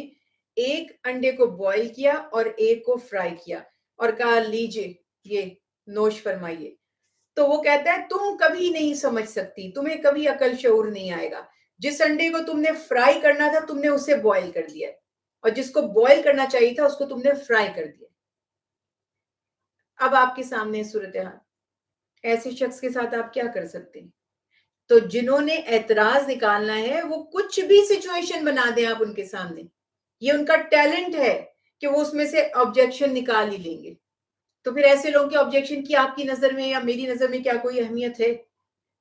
ایک انڈے کو بوائل کیا اور ایک کو فرائی کیا اور کہا لیجئے یہ نوش فرمائیے. تو وہ کہتا ہے تم کبھی نہیں سمجھ سکتی, تمہیں کبھی عقل شعور نہیں آئے گا. جس انڈے کو تم نے فرائی کرنا تھا تم نے اسے بوائل کر دیا, اور جس کو بوائل کرنا چاہیے تھا اس کو تم نے فرائی کر دیا. اب آپ کے سامنے صورتحال, ایسے شخص کے ساتھ آپ کیا کر سکتے ہیں؟ تو جنہوں نے اعتراض نکالنا ہے وہ کچھ بھی سچویشن بنا دیں آپ ان کے سامنے, یہ ان کا ٹیلنٹ ہے کہ وہ اس میں سے آبجیکشن نکال ہی لیں گے. تو پھر ایسے لوگوں کے آبجیکشن کی آپ کی نظر میں یا میری نظر میں کیا کوئی اہمیت ہے؟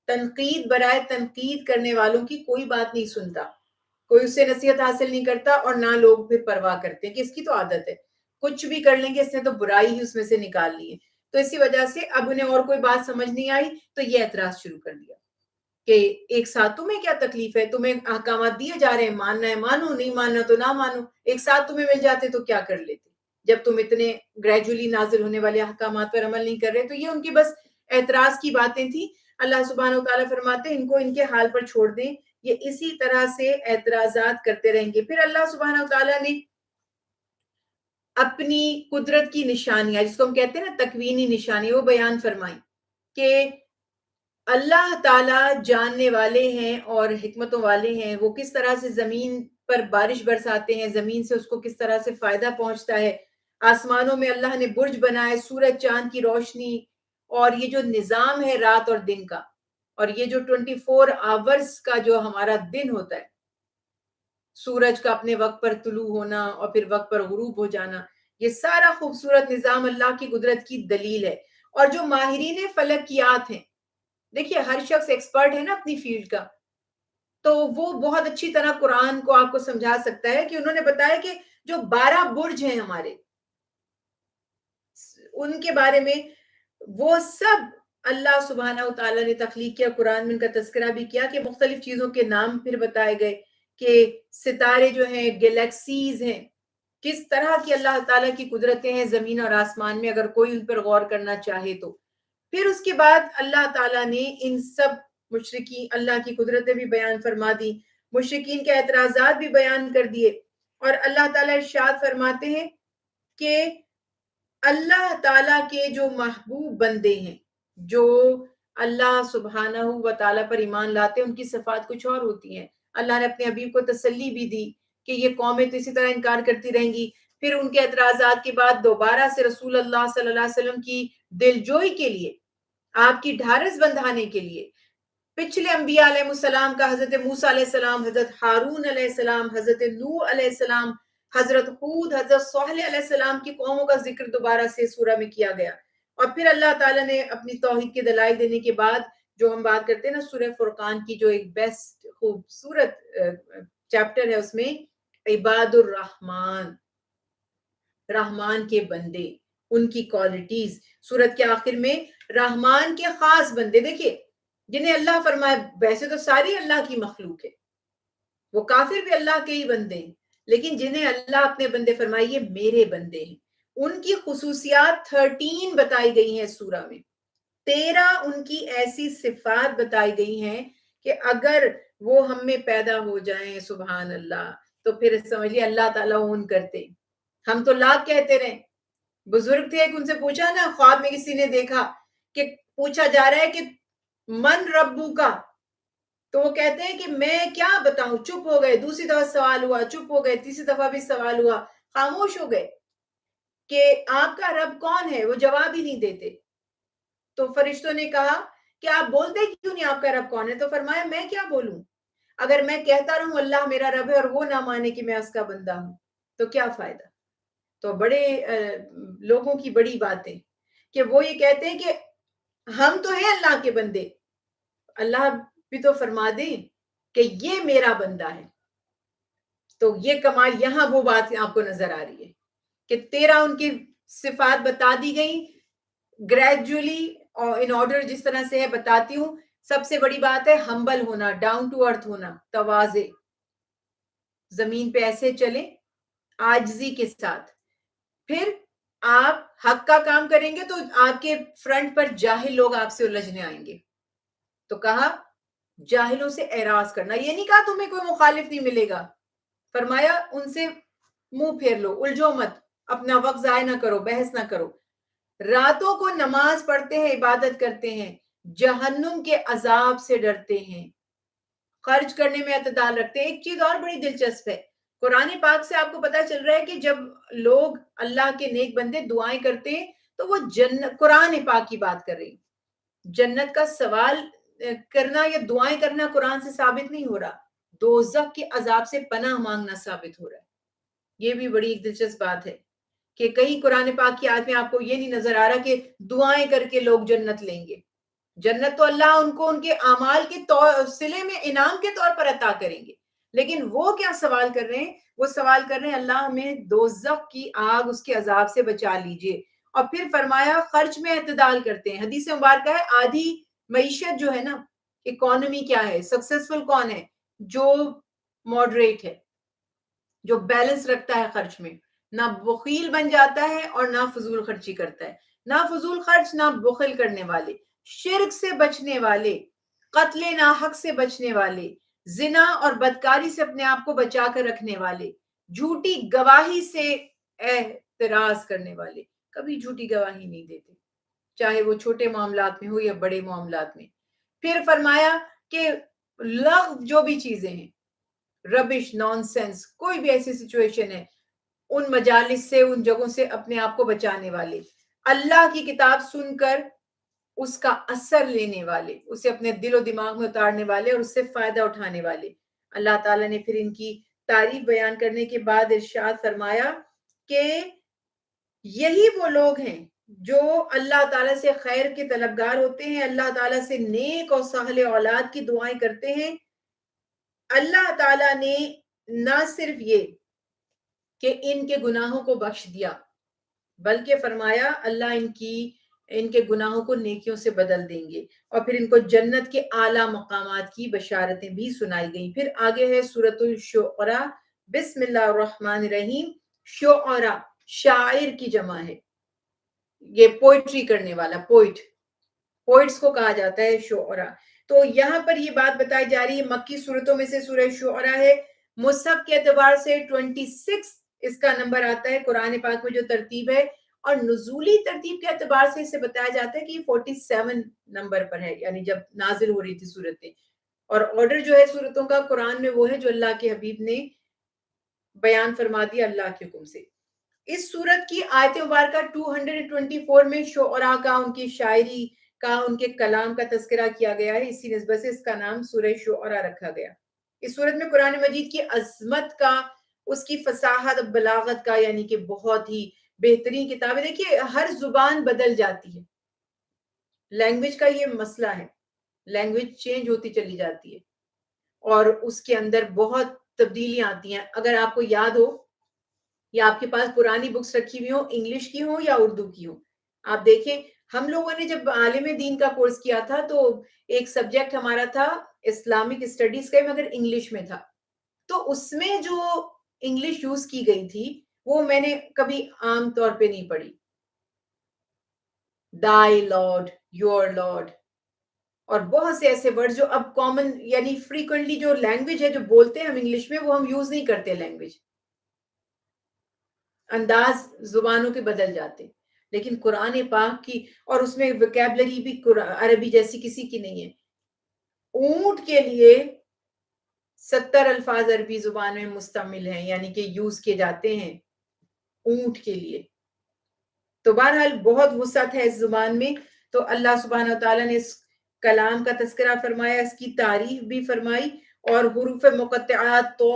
تنقید برائے تنقید کرنے والوں کی کوئی بات نہیں سنتا, کوئی اس سے نصیحت حاصل نہیں کرتا, اور نہ لوگ پھر پرواہ کرتے ہیں کہ اس کی تو عادت ہے, کچھ بھی کر لیں گے, اس نے تو برائی ہی اس میں سے نکال لی ہے. تو اسی وجہ سے اب انہیں اور کوئی بات سمجھ نہیں آئی تو یہ اعتراض شروع کر دیا کہ ایک ساتھ تمہیں کیا تکلیف ہے, تمہیں احکامات دیے جا رہے ہیں, ماننا ہے مانو, نہیں ماننا تو نہ مانو, ایک ساتھ تمہیں مل جاتے تو کیا کر لیتے جب تم اتنے گریجولی نازل ہونے والے احکامات پر عمل نہیں کر رہے. تو یہ ان کی بس اعتراض کی باتیں تھیں. اللہ سبحانہ و تعالیٰ فرماتے ہیں ان کو ان کے حال پر چھوڑ دیں, یہ اسی طرح سے اعتراضات کرتے رہیں گے. پھر اللہ سبحانہ و تعالیٰ نے اپنی قدرت کی نشانیاں, جس کو ہم کہتے ہیں نا تکوینی نشانی, وہ بیان فرمائی کہ اللہ تعالیٰ جاننے والے ہیں اور حکمتوں والے ہیں. وہ کس طرح سے زمین پر بارش برساتے ہیں, زمین سے اس کو کس طرح سے فائدہ پہنچتا ہے. آسمانوں میں اللہ نے برج بنائے, سورج چاند کی روشنی, اور یہ جو نظام ہے رات اور دن کا, اور یہ جو 24 آورز کا جو ہمارا دن ہوتا ہے, سورج کا اپنے وقت پر طلوع ہونا اور پھر وقت پر غروب ہو جانا, یہ سارا خوبصورت نظام اللہ کی قدرت کی دلیل ہے. اور جو ماہرین فلکیات ہیں, دیکھیے ہر شخص ایکسپرٹ ہے نا اپنی فیلڈ کا, تو وہ بہت اچھی طرح قرآن کو آپ کو سمجھا سکتا ہے کہ انہوں نے بتایا کہ جو 12 برج ہیں ہمارے, ان کے بارے میں وہ سب اللہ سبحانہ و تعالیٰ نے تخلیق کیا. قرآن میں ان کا تذکرہ بھی کیا کہ مختلف چیزوں کے نام پھر بتائے گئے کہ ستارے جو ہیں, گیلیکسیز ہیں, کس طرح کی اللہ تعالیٰ کی قدرتیں ہیں زمین اور آسمان میں, اگر کوئی ان پر غور کرنا چاہے تو. پھر اس کے بعد اللہ تعالیٰ نے ان سب مشرکین, اللہ کی قدرتیں بھی بیان فرما دی, مشرکین کے اعتراضات بھی بیان کر دیے, اور اللہ تعالیٰ ارشاد فرماتے ہیں کہ اللہ تعالیٰ کے جو محبوب بندے ہیں, جو اللہ سبحانہ و تعالیٰ پر ایمان لاتے ہیں, ان کی صفات کچھ اور ہوتی ہیں. اللہ نے اپنے حبیب کو تسلی بھی دی کہ یہ قومیں تو اسی طرح انکار کرتی رہیں گی. پھر ان کے اعتراضات کے بعد دوبارہ سے رسول اللہ صلی اللہ علیہ وسلم کی دلجوئی کے لیے, آپ کی ڈھارس بندھانے کے لیے پچھلے انبیاء علیہ السلام کا, حضرت موسیٰ علیہ السلام, حضرت ہارون علیہ السلام, حضرت نوح علیہ السلام, حضرت ہود, حضرت صالح علیہ السلام کی قوموں کا ذکر دوبارہ سے سورہ میں کیا گیا. اور پھر اللہ تعالیٰ نے اپنی توحید کے دلائل دینے کے بعد جو ہم بات کرتے ہیں نا سورہ فرقان کی, جو ایک بیسٹ خوبصورت چیپٹر ہے, اس میں عباد الرحمن, رحمان کے بندے, ان کی کوالٹیز, سورت کے آخر میں رحمان کے خاص بندے, دیکھیے جنہیں اللہ فرمائے, ویسے تو ساری اللہ کی مخلوق ہے, وہ کافر بھی اللہ کے ہی بندے ہیں, لیکن جنہیں اللہ اپنے بندے فرمائے یہ میرے بندے ہیں, ان کی خصوصیات 13 بتائی گئی ہیں سورہ میں. 13 ان کی ایسی صفات بتائی گئی ہیں کہ اگر وہ ہم میں پیدا ہو جائیں, سبحان اللہ, تو پھر سمجھیے اللہ تعالیٰ اون کرتے. ہم تو لاکھ کہتے رہے. بزرگ تھے, ان سے پوچھا نا, خواب میں کسی نے دیکھا کہ پوچھا جا رہا ہے کہ من ربو کا, تو وہ کہتے ہیں کہ میں کیا بتاؤں, چپ ہو گئے. دوسری دفعہ سوال ہوا, چپ ہو گئے. تیسری دفعہ بھی سوال ہوا, خاموش ہو گئے کہ آپ کا رب کون ہے, وہ جواب ہی نہیں دیتے. تو فرشتوں نے کہا کہ آپ بولتے کیوں نہیں آپ کا رب کون ہے؟ تو فرمایا میں کیا بولوں, اگر میں کہتا رہوں اللہ میرا رب ہے اور وہ نہ مانے کہ میں اس کا بندہ ہوں تو کیا فائدہ. تو بڑے لوگوں کی بڑی باتیں کہ وہ یہ کہتے ہیں کہ ہم تو ہیں اللہ کے بندے، اللہ بھی تو فرما دیں کہ یہ میرا بندہ ہے. تو یہ کمال یہاں وہ بات آپ کو نظر آ رہی ہے کہ 13 ان کی صفات بتا دی گئی گریجولی ان آرڈر، جس طرح سے ہے بتاتی ہوں. سب سے بڑی بات ہے ہمبل ہونا، ڈاؤن ٹو ارتھ ہونا، تواضع، زمین پہ ایسے چلیں عاجزی کے ساتھ. پھر آپ حق کا کام کریں گے تو آپ کے فرنٹ پر جاہل لوگ آپ سے الجھنے آئیں گے. تو کہا جاہلوں سے اعراض کرنا، یہ نہیں کہا تمہیں کوئی مخالف نہیں ملے گا، فرمایا ان سے منہ پھیر لو، الجھو مت، اپنا وقت ضائع نہ کرو، بحث نہ کرو. راتوں کو نماز پڑھتے ہیں، عبادت کرتے ہیں، جہنم کے عذاب سے ڈرتے ہیں، خرچ کرنے میں اعتدال رکھتے ہیں. ایک چیز اور بڑی دلچسپ ہے، قرآن پاک سے آپ کو پتا چل رہا ہے کہ جب لوگ اللہ کے نیک بندے دعائیں کرتے ہیں تو وہ جنت، قرآن پاک کی بات کر رہی، جنت کا سوال کرنا یا دعائیں کرنا قرآن سے ثابت نہیں ہو رہا، دوزخ کے عذاب سے پناہ مانگنا ثابت ہو رہا ہے. یہ بھی بڑی ایک دلچسپ بات ہے کہ کہیں قرآن پاک کی آیت میں آپ کو یہ نہیں نظر آ رہا کہ دعائیں کر کے لوگ جنت لیں گے. جنت تو اللہ ان کو ان کے اعمال کے صلے میں انعام کے طور پر عطا کریں گے. لیکن وہ کیا سوال کر رہے ہیں؟ وہ سوال کر رہے ہیں اللہ ہمیں دوزخ کی آگ، اس کے عذاب سے بچا لیجئے. اور پھر فرمایا خرچ میں اعتدال کرتے ہیں. حدیث مبارکہ ہے آدھی معیشت جو ہے نا، اکانومی کیا ہے، سکسیسفل کون ہے؟ جو ماڈریٹ ہے، جو بیلنس رکھتا ہے خرچ میں، نہ بخیل بن جاتا ہے اور نہ فضول خرچی کرتا ہے. نہ فضول خرچ، نہ بخل کرنے والے، شرک سے بچنے والے، قتل ناحق سے بچنے والے، زنا اور بدکاری سے اپنے آپ کو بچا کر رکھنے والے، جھوٹی گواہی سے احتراز کرنے والے. کبھی جھوٹی گواہی نہیں دیتے، چاہے وہ چھوٹے معاملات میں ہو یا بڑے معاملات میں. پھر فرمایا کہ لغو جو بھی چیزیں ہیں، ربش، نان سینس، کوئی بھی ایسی سچویشن ہے، ان مجالس سے، ان جگہوں سے اپنے آپ کو بچانے والے، اللہ کی کتاب سن کر اس کا اثر لینے والے، اسے اپنے دل و دماغ میں اتارنے والے اور اس سے فائدہ اٹھانے والے. اللہ تعالیٰ نے پھر ان کی تعریف بیان کرنے کے بعد ارشاد فرمایا کہ یہی وہ لوگ ہیں جو اللہ تعالیٰ سے خیر کے طلبگار ہوتے ہیں، اللہ تعالیٰ سے نیک اور صالح اولاد کی دعائیں کرتے ہیں. اللہ تعالیٰ نے نہ صرف یہ کہ ان کے گناہوں کو بخش دیا، بلکہ فرمایا اللہ ان کے گناہوں کو نیکیوں سے بدل دیں گے، اور پھر ان کو جنت کے اعلیٰ مقامات کی بشارتیں بھی سنائی گئیں. پھر آگے ہے سورۃ الشعراء. بسم اللہ الرحمن الرحیم. شعراء شاعر کی جمع ہے، یہ پوئٹری کرنے والا، پوئٹس کو کہا جاتا ہے شعراء. تو یہاں پر یہ بات بتائی جا رہی ہے، مکی صورتوں میں سے سورہ شعراء ہے. مصحف کے اعتبار سے 26 اس کا نمبر آتا ہے قرآن پاک میں جو ترتیب ہے، اور نزولی ترتیب کے اعتبار سے اسے بتایا جاتا ہے کہ یہ 47 نمبر پر ہے، یعنی جب نازل ہو رہی تھی صورتیں. اور آرڈر جو ہے صورتوں کا قرآن میں وہ ہے جو اللہ کے حبیب نے بیان فرما دیا اللہ کے حکم سے. اس صورت کی آیت مبارکہ 224 میں شعراء کا، ان کی شاعری کا، ان کے کلام کا تذکرہ کیا گیا ہے، اسی نسبت سے اس کا نام سورہ شعراء رکھا گیا. اس صورت میں قرآن مجید کی عظمت کا، اس کی فصاحت بلاغت کا، یعنی کہ بہت ہی بہترین کتاب ہے. دیکھیے ہر زبان بدل جاتی ہے، لینگویج کا یہ مسئلہ ہے، لینگویج چینج ہوتی چلی جاتی ہے اور اس کے اندر بہت تبدیلیاں آتی ہیں. اگر آپ کو یاد ہو یا آپ کے پاس پرانی بکس رکھی ہوئی ہوں، انگلش کی ہوں یا اردو کی ہوں، آپ دیکھیں ہم لوگوں نے جب عالم دین کا کورس کیا تھا تو ایک سبجیکٹ ہمارا تھا اسلامک اسٹڈیز کا، مگر انگلش میں تھا. تو اس میں جو انگلش یوز کی گئی تھی وہ میں نے کبھی عام طور پہ نہیں پڑھی. دائی لارڈ، یور لارڈ، اور بہت سے ایسے ورڈ جو اب کامن، یعنی فریکوینٹلی جو لینگویج ہے جو بولتے ہیں ہم انگلش میں، وہ ہم یوز نہیں کرتے. لینگویج، انداز زبانوں کے بدل جاتے. لیکن قرآن پاک کی، اور اس میں ویکیبلری بھی عربی جیسی کسی کی نہیں ہے. اونٹ کے لیے 70 الفاظ عربی زبان میں مستعمل ہیں، یعنی کہ یوز کیے جاتے ہیں اونٹ کے لیے. تو بہرحال بہت وسعت ہے اس زبان میں. تو اللہ سبحانہ وتعالیٰ نے اس کلام کا تذکرہ فرمایا، اس کی تعریف بھی فرمائی، اور حروف مقطعات تو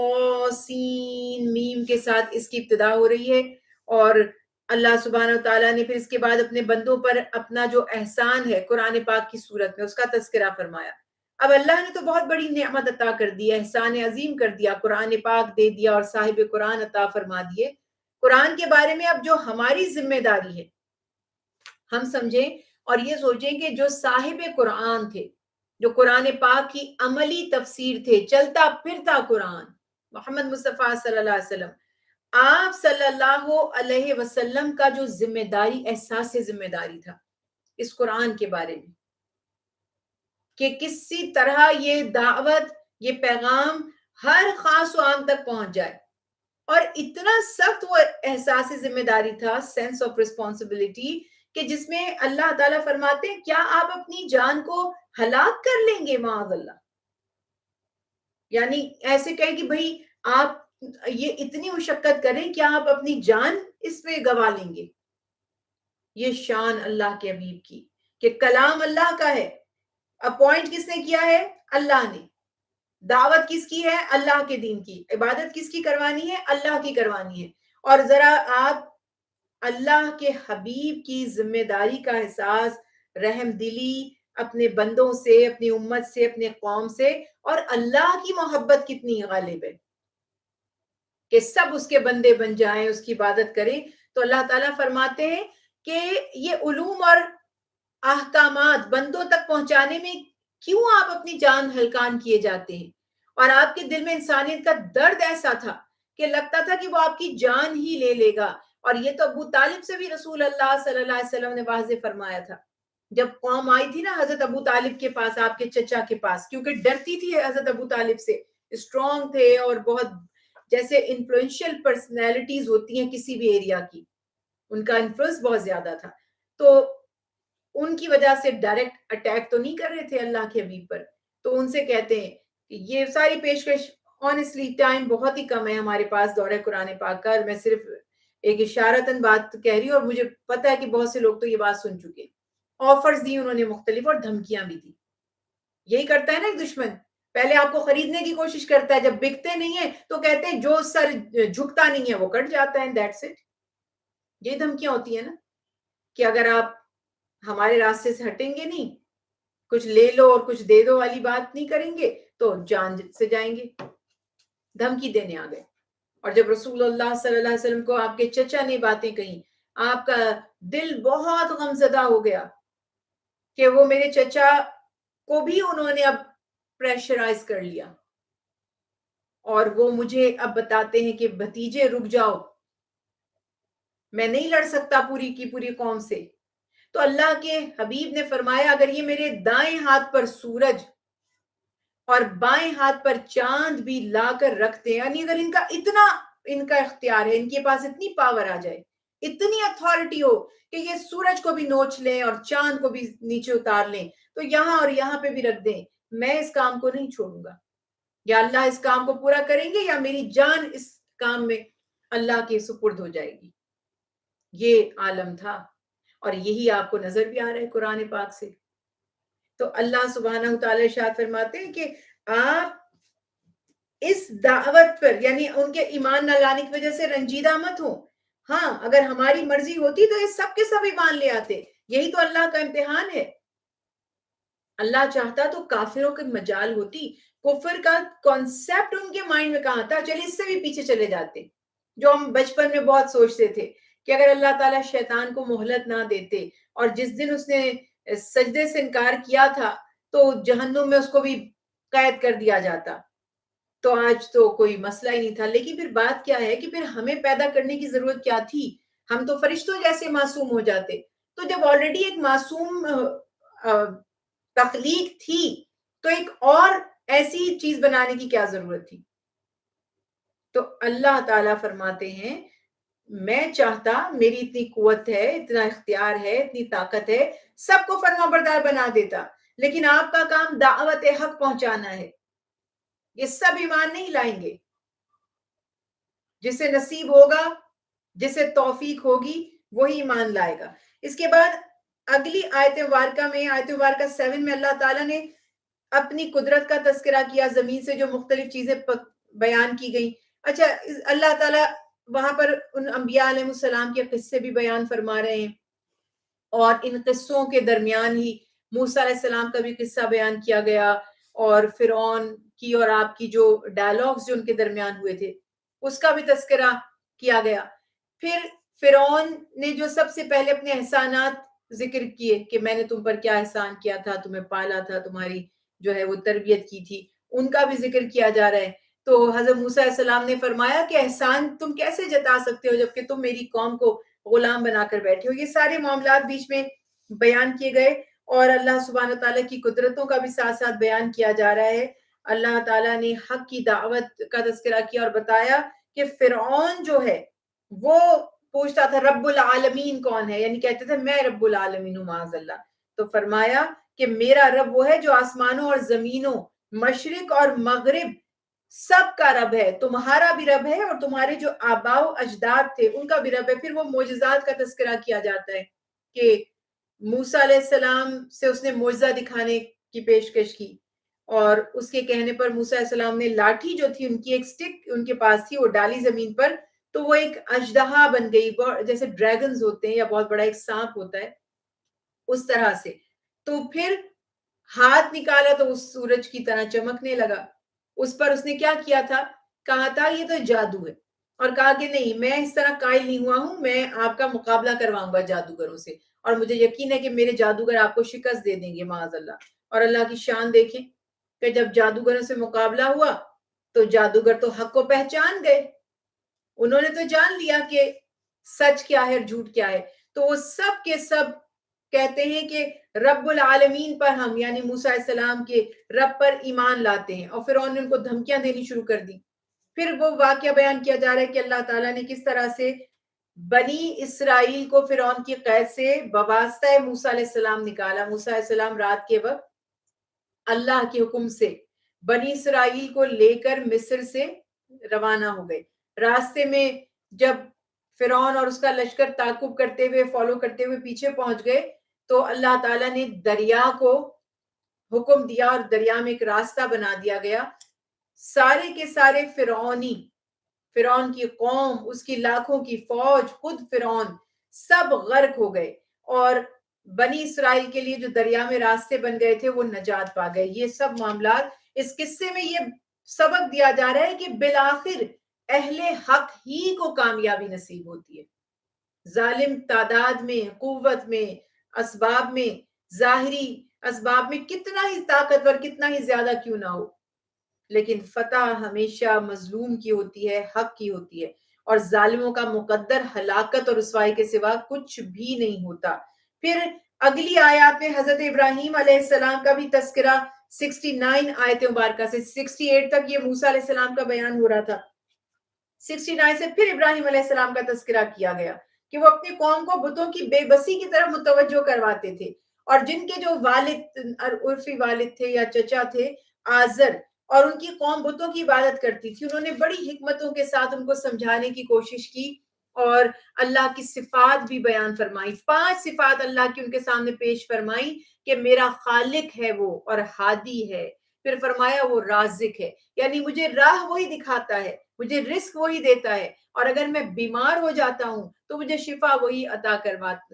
سین میم کے ساتھ اس کی ابتدا ہو رہی ہے. اور اللہ سبحانہ و تعالیٰ نے پھر اس کے بعد اپنے بندوں پر اپنا جو احسان ہے قرآن پاک کی صورت میں اس کا تذکرہ فرمایا. اب اللہ نے تو بہت بڑی نعمت عطا کر دی، احسان عظیم کر دیا، قرآن پاک دے دیا اور صاحب قرآن عطا فرما دیے. قرآن کے بارے میں اب جو ہماری ذمہ داری ہے ہم سمجھیں اور یہ سوچیں کہ جو صاحب قرآن تھے، جو قرآن پاک کی عملی تفسیر تھے، چلتا پھرتا قرآن، محمد مصطفیٰ صلی اللہ علیہ وسلم، آپ صلی اللہ علیہ وسلم کا جو ذمہ داری، احساس ذمہ داری تھا اس قرآن کے بارے میں کہ کسی طرح یہ دعوت، یہ پیغام ہر خاص و عام تک پہنچ جائے. اور اتنا سخت وہ احساس ذمہ داری تھا، سینس آف ریسپانسبلٹی، کہ جس میں اللہ تعالیٰ فرماتے ہیں کیا آپ اپنی جان کو ہلاک کر لیں گے معاذ اللہ. یعنی ایسے کہے کہ بھئی آپ یہ اتنی مشقت کریں کیا آپ اپنی جان اس پہ گوا لیں گے. یہ شان اللہ کے حبیب کی کہ کلام اللہ کا ہے، اپوائنٹ کس نے کیا ہے؟ اللہ نے. دعوت کس کی ہے؟ اللہ کے دین کی. عبادت کس کی کروانی ہے؟ اللہ کی کروانی ہے. اور ذرا آپ اللہ کے حبیب کی ذمہ داری کا احساس، رحم دلی اپنے بندوں سے، اپنی امت سے، اپنے قوم سے، اور اللہ کی محبت کتنی غالب ہے کہ سب اس کے بندے بن جائیں، اس کی عبادت کریں. تو اللہ تعالیٰ فرماتے ہیں کہ یہ علوم اور احکامات بندوں تک پہنچانے میں کیوں آپ اپنی جان ہلکان کیے جاتے ہیں؟ اور آپ کے دل میں انسانیت کا درد ایسا تھا کہ لگتا تھا کہ وہ آپ کی جان ہی لے لے گا. اور یہ تو ابو طالب سے بھی رسول اللہ صلی اللہ علیہ وسلم نے واضح فرمایا تھا. جب قوم آئی تھی نا حضرت ابو طالب کے پاس، آپ کے چچا کے پاس، کیونکہ ڈرتی تھی حضرت ابو طالب سے، اسٹرانگ تھے اور بہت جیسے انفلوئنشل پرسنالٹیز ہوتی ہیں کسی بھی ایریا کی، ان کا انفلوئنس بہت زیادہ تھا. تو ان کی وجہ سے ڈائریکٹ اٹیک تو نہیں کر رہے تھے اللہ کے حبیب پر. تو ان سے کہتے ہیں کہ یہ ساری پیشکش، آنیسٹلی ٹائم بہت ہی کم ہے ہمارے پاس دورہ قرآن پاک کا، میں صرف ایک اشارتاً بات کہہ رہی ہوں، اور مجھے پتا ہے کہ بہت سے لوگ تو یہ بات سن چکے. آفرز دی انہوں نے مختلف اور دھمکیاں بھی دی. یہی کرتا ہے نا ایک دشمن، پہلے آپ کو خریدنے کی کوشش کرتا ہے، جب بکتے نہیں ہیں تو کہتے ہیں جو سر جھکتا نہیں ہے وہ کٹ جاتا ہے، دیٹس اٹ. یہ دھمکیاں ہوتی ہیں نا کہ اگر آپ ہمارے راستے سے ہٹیں گے نہیں، کچھ لے لو اور کچھ دے دو والی بات نہیں کریں گے تو جان سے جائیں گے. دھمکی دینے آ گئے. اور جب رسول اللہ صلی اللہ علیہ وسلم کو آپ کے چچا نے باتیں کہیں، آپ کا دل بہت غمزدہ ہو گیا کہ وہ میرے چچا کو بھی انہوں نے اب پریشرائز کر لیا، اور وہ مجھے اب بتاتے ہیں کہ بھتیجے رک جاؤ، میں نہیں لڑ سکتا پوری کی پوری قوم سے. تو اللہ کے حبیب نے فرمایا اگر یہ میرے دائیں ہاتھ پر سورج اور بائیں ہاتھ پر چاند بھی لا کر رکھتے ہیں، یعنی اگر ان کا اختیار ہے، ان کے پاس اتنی پاور آ جائے، اتنی اتھارٹی ہو کہ یہ سورج کو بھی نوچ لیں اور چاند کو بھی نیچے اتار لیں، تو یہاں اور یہاں پہ بھی رکھ دیں، میں اس کام کو نہیں چھوڑوں گا. یا اللہ اس کام کو پورا کریں گے یا میری جان اس کام میں اللہ کے سپرد ہو جائے گی. یہ عالم تھا، اور یہی آپ کو نظر بھی آ رہا ہے قرآن پاک سے. تو اللہ سبحانہ و تعالی ارشاد فرماتے ہیں کہ آپ اس دعوت پر، یعنی ان کے ایمان نہ لانے کی وجہ سے رنجیدہ مت ہو. ہاں اگر ہماری مرضی ہوتی تو یہ سب کے سب ایمان لے آتے. یہی تو اللہ کا امتحان ہے. اللہ چاہتا تو کافروں کی مجال ہوتی. کفر کا کانسیپٹ ان کے مائنڈ میں کہاں تھا؟ چلیے اس سے بھی پیچھے چلے جاتے، جو ہم بچپن میں بہت سوچتے تھے کہ اگر اللہ تعالیٰ شیطان کو مہلت نہ دیتے اور جس دن اس نے سجدے سے انکار کیا تھا تو جہنم میں اس کو بھی قید کر دیا جاتا تو آج تو کوئی مسئلہ ہی نہیں تھا. لیکن پھر بات کیا ہے کہ پھر ہمیں پیدا کرنے کی ضرورت کیا تھی؟ ہم تو فرشتوں جیسے معصوم ہو جاتے. تو جب آلریڈی ایک معصوم تخلیق تھی تو ایک اور ایسی چیز بنانے کی کیا ضرورت تھی؟ تو اللہ تعالیٰ فرماتے ہیں میں چاہتا، میری اتنی قوت ہے، اتنا اختیار ہے، اتنی طاقت ہے، سب کو فرما بردار بنا دیتا، لیکن آپ کا کام دعوت حق پہنچانا ہے. یہ سب ایمان نہیں لائیں گے. جسے نصیب ہوگا، جسے توفیق ہوگی، وہی ایمان لائے گا. اس کے بعد اگلی آیت مبارکہ میں، آیت مبارکہ 7 میں اللہ تعالیٰ نے اپنی قدرت کا تذکرہ کیا، زمین سے جو مختلف چیزیں بیان کی گئیں. اچھا اللہ تعالیٰ وہاں پر ان انبیاء علیہ السلام کے قصے بھی بیان فرما رہے ہیں، اور ان قصوں کے درمیان ہی موسیٰ علیہ السلام کا بھی قصہ بیان کیا گیا، اور فرعون کی اور آپ کی جو ڈائلاگز جو ان کے درمیان ہوئے تھے اس کا بھی تذکرہ کیا گیا۔ پھر فرعون نے جو سب سے پہلے اپنے احسانات ذکر کیے کہ میں نے تم پر کیا احسان کیا تھا، تمہیں پالا تھا، تمہاری جو ہے وہ تربیت کی تھی، ان کا بھی ذکر کیا جا رہا ہے۔ تو حضرت موسیٰ علیہ السلام نے فرمایا کہ احسان تم کیسے جتا سکتے ہو جبکہ تم میری قوم کو غلام بنا کر بیٹھے ہو۔ یہ سارے معاملات بیچ میں بیان کیے گئے، اور اللہ سبحانہ تعالیٰ کی قدرتوں کا بھی ساتھ ساتھ بیان کیا جا رہا ہے۔ اللہ تعالیٰ نے حق کی دعوت کا تذکرہ کیا اور بتایا کہ فرعون جو ہے وہ پوچھتا تھا رب العالمین کون ہے، یعنی کہتے تھے میں رب العالمین ہوں معاذ اللہ۔ تو فرمایا کہ میرا رب وہ ہے جو آسمانوں اور زمینوں، مشرق اور مغرب سب کا رب ہے، تمہارا بھی رب ہے اور تمہارے جو آباء و اجداد تھے ان کا بھی رب ہے۔ پھر وہ معجزات کا تذکرہ کیا جاتا ہے کہ موسیٰ علیہ السلام سے اس نے معجزہ دکھانے کی پیشکش کی، اور اس کے کہنے پر موسیٰ علیہ السلام نے لاٹھی جو تھی ان کی ایک سٹک ان کے پاس تھی وہ ڈالی زمین پر، تو وہ ایک اژدہا بن گئی، جیسے ڈریگنز ہوتے ہیں یا بہت بڑا ایک سانپ ہوتا ہے اس طرح سے۔ تو پھر ہاتھ نکالا تو اس سورج کی طرح چمکنے لگا۔ اس پر اس نے کیا کیا تھا، کہا تھا یہ تو جادو ہے، اور کہا کہ نہیں میں اس طرح قائل نہیں ہوا ہوں، میں آپ کا مقابلہ کرواؤں گا جادوگروں سے، اور مجھے یقین ہے کہ میرے جادوگر آپ کو شکست دے دیں گے معاذ اللہ۔ اور اللہ کی شان دیکھیں کہ جب جادوگروں سے مقابلہ ہوا تو جادوگر تو حق کو پہچان گئے، انہوں نے تو جان لیا کہ سچ کیا ہے اور جھوٹ کیا ہے۔ تو وہ سب کے سب کہتے ہیں کہ رب العالمین پر ہم یعنی موسیٰ علیہ السلام کے رب پر ایمان لاتے ہیں، اور فرعون نے ان کو دھمکیاں دینی شروع کر دی۔ پھر وہ واقعہ بیان کیا جا رہا ہے کہ اللہ تعالیٰ نے کس طرح سے بنی اسرائیل کو فرعون کی قید سے بواسطہ موسیٰ علیہ السلام نکالا۔ موسیٰ علیہ السلام رات کے وقت اللہ کے حکم سے بنی اسرائیل کو لے کر مصر سے روانہ ہو گئے۔ راستے میں جب فرعون اور اس کا لشکر تعاقب کرتے ہوئے فالو کرتے ہوئے پیچھے پہنچ گئے تو اللہ تعالیٰ نے دریا کو حکم دیا اور دریا میں ایک راستہ بنا دیا گیا۔ سارے کے سارے فرعون کی قوم، اس کی لاکھوں کی فوج، خود فرعون سب غرق ہو گئے، اور بنی اسرائیل کے لیے جو دریا میں راستے بن گئے تھے وہ نجات پا گئے۔ یہ سب معاملات اس قصے میں یہ سبق دیا جا رہا ہے کہ بالآخر اہل حق ہی کو کامیابی نصیب ہوتی ہے۔ ظالم تعداد میں، قوت میں، اسباب میں، ظاہری اسباب میں کتنا ہی طاقتور، کتنا ہی زیادہ کیوں نہ ہو، لیکن فتح ہمیشہ مظلوم کی ہوتی ہے، حق کی ہوتی ہے، اور ظالموں کا مقدر ہلاکت اور رسوائی کے سوا کچھ بھی نہیں ہوتا۔ پھر اگلی آیات میں حضرت ابراہیم علیہ السلام کا بھی تذکرہ 69 آیت مبارکہ سے 68 تک یہ موسیٰ علیہ السلام کا بیان ہو رہا تھا، 69 سے پھر ابراہیم علیہ السلام کا تذکرہ کیا گیا کہ وہ اپنی قوم کو بتوں کی بے بسی کی طرف متوجہ کرواتے تھے، اور جن کے جو والد عرفی والد تھے یا چچا تھے آزر، اور ان کی قوم بتوں کی عبادت کرتی تھی، انہوں نے بڑی حکمتوں کے ساتھ ان کو سمجھانے کی کوشش کی اور اللہ کی صفات بھی بیان فرمائی۔ 5 صفات اللہ کی ان کے سامنے پیش فرمائی کہ میرا خالق ہے وہ اور ہادی ہے، پھر فرمایا وہ رازق ہے، یعنی مجھے راہ وہی دکھاتا ہے، مجھے رزق وہی دیتا ہے، اور اگر میں بیمار ہو جاتا ہوں تو مجھے شفا وہی عطا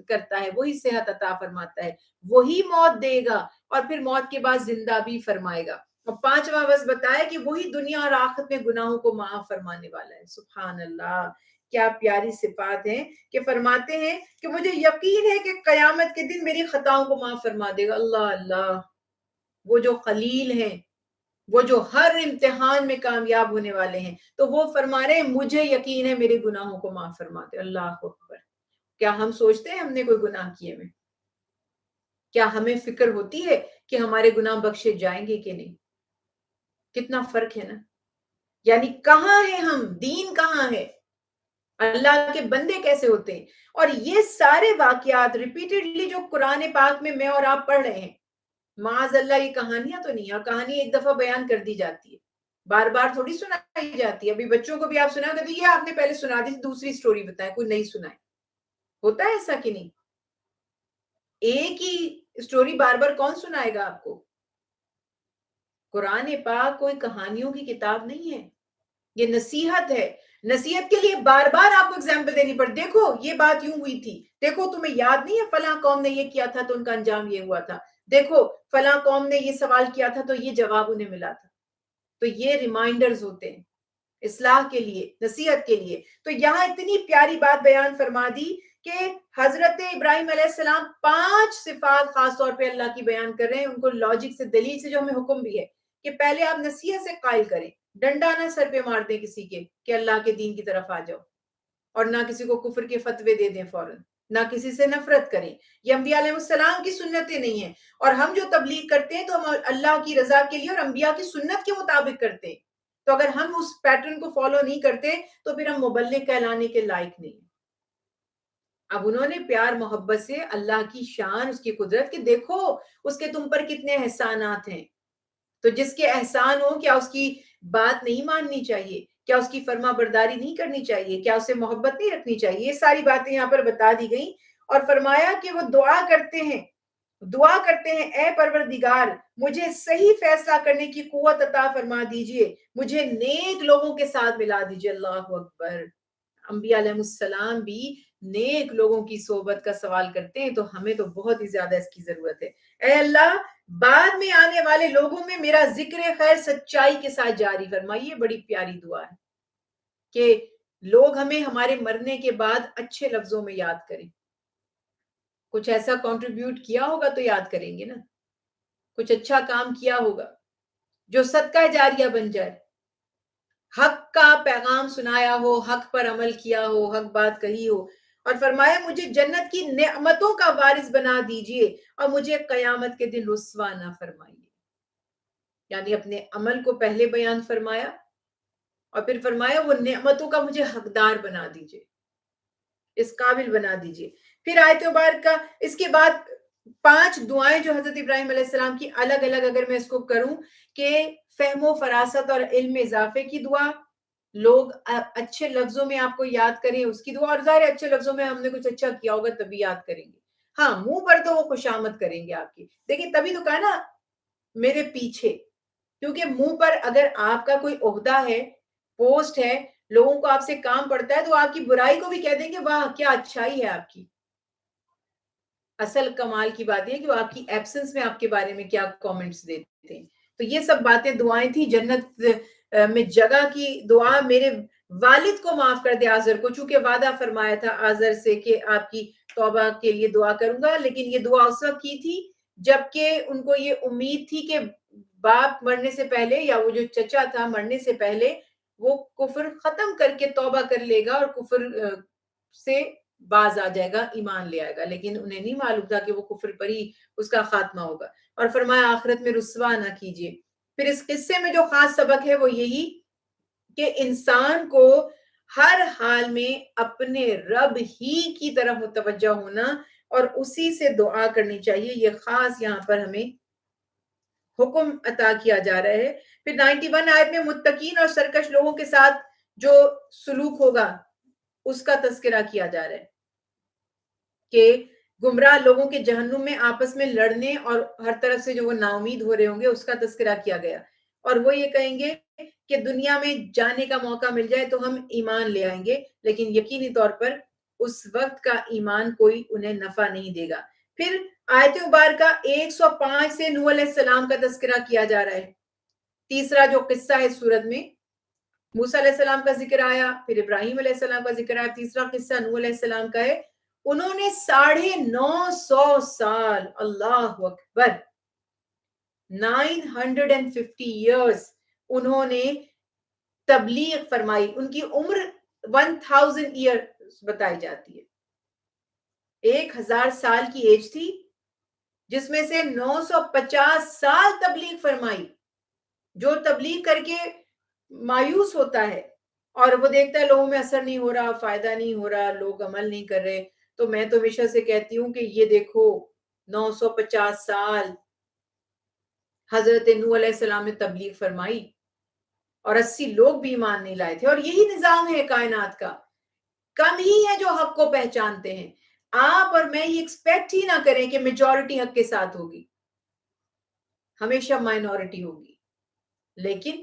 کرتا ہے، وہی صحت عطا فرماتا ہے، وہی موت دے گا اور پھر موت کے بعد زندہ بھی فرمائے گا، اور 5واں بس بتایا کہ وہی دنیا اور آخرت میں گناہوں کو معاف فرمانے والا ہے۔ سبحان اللہ، کیا پیاری صفات ہیں کہ فرماتے ہیں کہ مجھے یقین ہے کہ قیامت کے دن میری خطاؤں کو معاف فرما دے گا۔ اللہ اللہ، وہ جو خلیل ہیں، وہ جو ہر امتحان میں کامیاب ہونے والے ہیں، تو وہ فرما رہے ہیں مجھے یقین ہے میرے گناہوں کو معاف فرما دے۔ اللہ اکبر، کیا ہم سوچتے ہیں ہم نے کوئی گناہ کیے میں؟ کیا ہمیں فکر ہوتی ہے کہ ہمارے گناہ بخشے جائیں گے کہ نہیں؟ کتنا فرق ہے نا، یعنی کہاں ہے ہم، دین کہاں ہے، اللہ کے بندے کیسے ہوتے ہیں۔ اور یہ سارے واقعات ریپیٹڈلی جو قرآن پاک میں اور آپ پڑھ رہے ہیں، معاذ اللہ یہ کہانیاں تو نہیں، اور کہانی ایک دفعہ بیان کر دی جاتی ہے، بار بار تھوڑی سنائی جاتی ہے۔ ابھی بچوں کو بھی آپ سنا تو یہ آپ نے پہلے سنا دی، دوسری سٹوری بتائیں، کوئی نہیں سنائے، ہوتا ہے ایسا کہ نہیں؟ ایک ہی سٹوری بار بار کون سنائے گا آپ کو؟ قرآن پاک کوئی کہانیوں کی کتاب نہیں ہے، یہ نصیحت ہے۔ نصیحت کے لیے بار بار آپ کو ایگزامپل دینی پڑ، دیکھو یہ بات یوں ہوئی تھی، دیکھو تمہیں یاد نہیں ہے فلاں قوم نے یہ کیا تھا تو ان کا انجام یہ ہوا تھا، دیکھو فلاں قوم نے یہ سوال کیا تھا تو یہ جواب انہیں ملا تھا. تو یہ ریمائنڈرز ہوتے ہیں اصلاح کے لیے، نصیحت کے لیے. تو یہاں اتنی پیاری بات بیان فرما دی کہ حضرت ابراہیم علیہ السلام 5 صفات خاص طور پہ اللہ کی بیان کر رہے ہیں، ان کو لاجک سے، دلیل سے، جو ہمیں حکم بھی ہے کہ پہلے آپ نصیحت سے قائل کریں، ڈنڈا نہ سر پہ مار دیں کسی کے کہ اللہ کے دین کی طرف آ جاؤ، اور نہ کسی کو کفر کے فتوے دے دیں فوراً، نہ کسی سے نفرت کریں. یہ انبیاء علیہ السلام کی سنتیں نہیں ہیں، اور ہم جو تبلیغ کرتے ہیں تو ہم اللہ کی رضا کے لیے اور انبیاء کی سنت کے مطابق کرتے ہیں. تو اگر ہم اس پیٹرن کو فالو نہیں کرتے تو پھر ہم مبلغ کہلانے کے لائق نہیں ہیں. اب انہوں نے پیار محبت سے اللہ کی شان، اس کی قدرت، کہ دیکھو اس کے تم پر کتنے احسانات ہیں، تو جس کے احسان ہو کیا اس کی بات نہیں ماننی چاہیے؟ کیا اس کی فرما برداری نہیں کرنی چاہیے؟ کیا اسے محبت نہیں رکھنی چاہیے؟ یہ ساری باتیں یہاں پر بتا دی گئیں. اور فرمایا کہ وہ دعا کرتے ہیں اے پروردگار مجھے صحیح فیصلہ کرنے کی قوت عطا فرما دیجئے، مجھے نیک لوگوں کے ساتھ ملا دیجئے. اللہ اکبر. انبیاء علیہ السلام بھی نیک لوگوں کی صحبت کا سوال کرتے ہیں، تو ہمیں تو بہت ہی زیادہ اس کی ضرورت ہے. اے اللہ بعد میں آنے والے لوگوں میں میرا ذکر خیر سچائی کے ساتھ جاری فرمائیے. بڑی پیاری دعا ہے کہ لوگ ہمیں ہمارے مرنے کے بعد اچھے لفظوں میں یاد کریں. کچھ ایسا کنٹریبیوٹ کیا ہوگا تو یاد کریں گے نا، کچھ اچھا کام کیا ہوگا جو صدقہ جاریہ بن جائے، حق کا پیغام سنایا ہو، حق پر عمل کیا ہو، حق بات کہی ہو. اور فرمایا مجھے جنت کی نعمتوں کا وارث بنا دیجئے اور مجھے قیامت کے دن رسوا نہ فرمائیے. یعنی اپنے عمل کو پہلے بیان فرمایا اور پھر فرمایا وہ نعمتوں کا مجھے حقدار بنا دیجئے، اس قابل بنا دیجئے. پھر آیت مبارکہ اس کے بعد 5 دعائیں جو حضرت ابراہیم علیہ السلام کی الگ الگ اگر میں اس کو کروں کہ فہم و فراست اور علم اضافے کی دعا، لوگ اچھے لفظوں میں آپ کو یاد کریں اس کی دعا، اور ظاہر اچھے لفظوں میں ہم نے کچھ اچھا کیا ہوگا تبھی یاد کریں گے. ہاں منہ پر تو وہ خوشامد کریں گے آپ کی، دیکھیں تبھی تو کہا نا میرے پیچھے، کیونکہ منہ پر اگر آپ کا کوئی عہدہ ہے، پوسٹ ہے، لوگوں کو آپ سے کام پڑتا ہے تو آپ کی برائی کو بھی کہہ دیں گے واہ کیا اچھائی ہے آپ کی. اصل کمال کی بات یہ ہے کہ وہ آپ کی ایبسنس میں آپ کے بارے میں کیا کامنٹس دیتے ہیں. تو یہ سب باتیں دعائیں تھیں. جنت میں جگہ کی دعا، میرے والد کو معاف کر دے آزر کو، چونکہ وعدہ فرمایا تھا آزر سے کہ آپ کی توبہ کے لیے دعا کروں گا، لیکن یہ دعا اس وقت کی تھی جبکہ ان کو یہ امید تھی کہ باپ مرنے سے پہلے یا وہ جو چچا تھا مرنے سے پہلے وہ کفر ختم کر کے توبہ کر لے گا اور کفر سے باز آ جائے گا، ایمان لے آئے گا. لیکن انہیں نہیں معلوم تھا کہ وہ کفر پر ہی اس کا خاتمہ ہوگا. اور فرمایا آخرت میں رسوا نہ کیجیے. پھر اس قصے میں جو خاص سبق ہے وہ یہی کہ انسان کو ہر حال میں اپنے رب ہی کی طرف متوجہ ہونا اور اسی سے دعا کرنی چاہیے. یہ خاص یہاں پر ہمیں حکم عطا کیا جا رہا ہے. پھر 91 آیت میں متقین اور سرکش لوگوں کے ساتھ جو سلوک ہوگا اس کا تذکرہ کیا جا رہا ہے کہ گمراہ لوگوں کے جہنم میں آپس میں لڑنے اور ہر طرف سے جو وہ نا امید ہو رہے ہوں گے اس کا تذکرہ کیا گیا. اور وہ یہ کہیں گے کہ دنیا میں جانے کا موقع مل جائے تو ہم ایمان لے آئیں گے، لیکن یقینی طور پر اس وقت کا ایمان کوئی انہیں نفع نہیں دے گا. پھر آیت مبارکہ 105 سے نوح علیہ السلام کا تذکرہ کیا جا رہا ہے. تیسرا جو قصہ ہے سورت میں موسیٰ علیہ السلام کا ذکر آیا، پھر ابراہیم علیہ السلام کا ذکر آیا. تیسرا قصہ نوح علیہ السلام کا ہے. انہوں نے 950 سال، اللہ اکبر، 950 years انہوں نے تبلیغ فرمائی. ان کی عمر 1000 years بتائی جاتی ہے، 1000 سال کی ایج تھی جس میں سے 950 سال تبلیغ فرمائی. جو تبلیغ کر کے مایوس ہوتا ہے اور وہ دیکھتا ہے لوگوں میں اثر نہیں ہو رہا، فائدہ نہیں ہو رہا، لوگ عمل نہیں کر رہے، تو میں تو ہمیشہ سے کہتی ہوں کہ یہ دیکھو 950 سال حضرت نوح علیہ السلام نے تبلیغ فرمائی اور 80 لوگ بھی ایمان نہیں لائے تھے. اور یہی نظام ہے کائنات کا. کم ہی ہے جو حق کو پہچانتے ہیں. آپ اور میں یہ ایکسپیکٹ ہی نہ کریں کہ میجورٹی حق کے ساتھ ہوگی، ہمیشہ مائنورٹی ہوگی. لیکن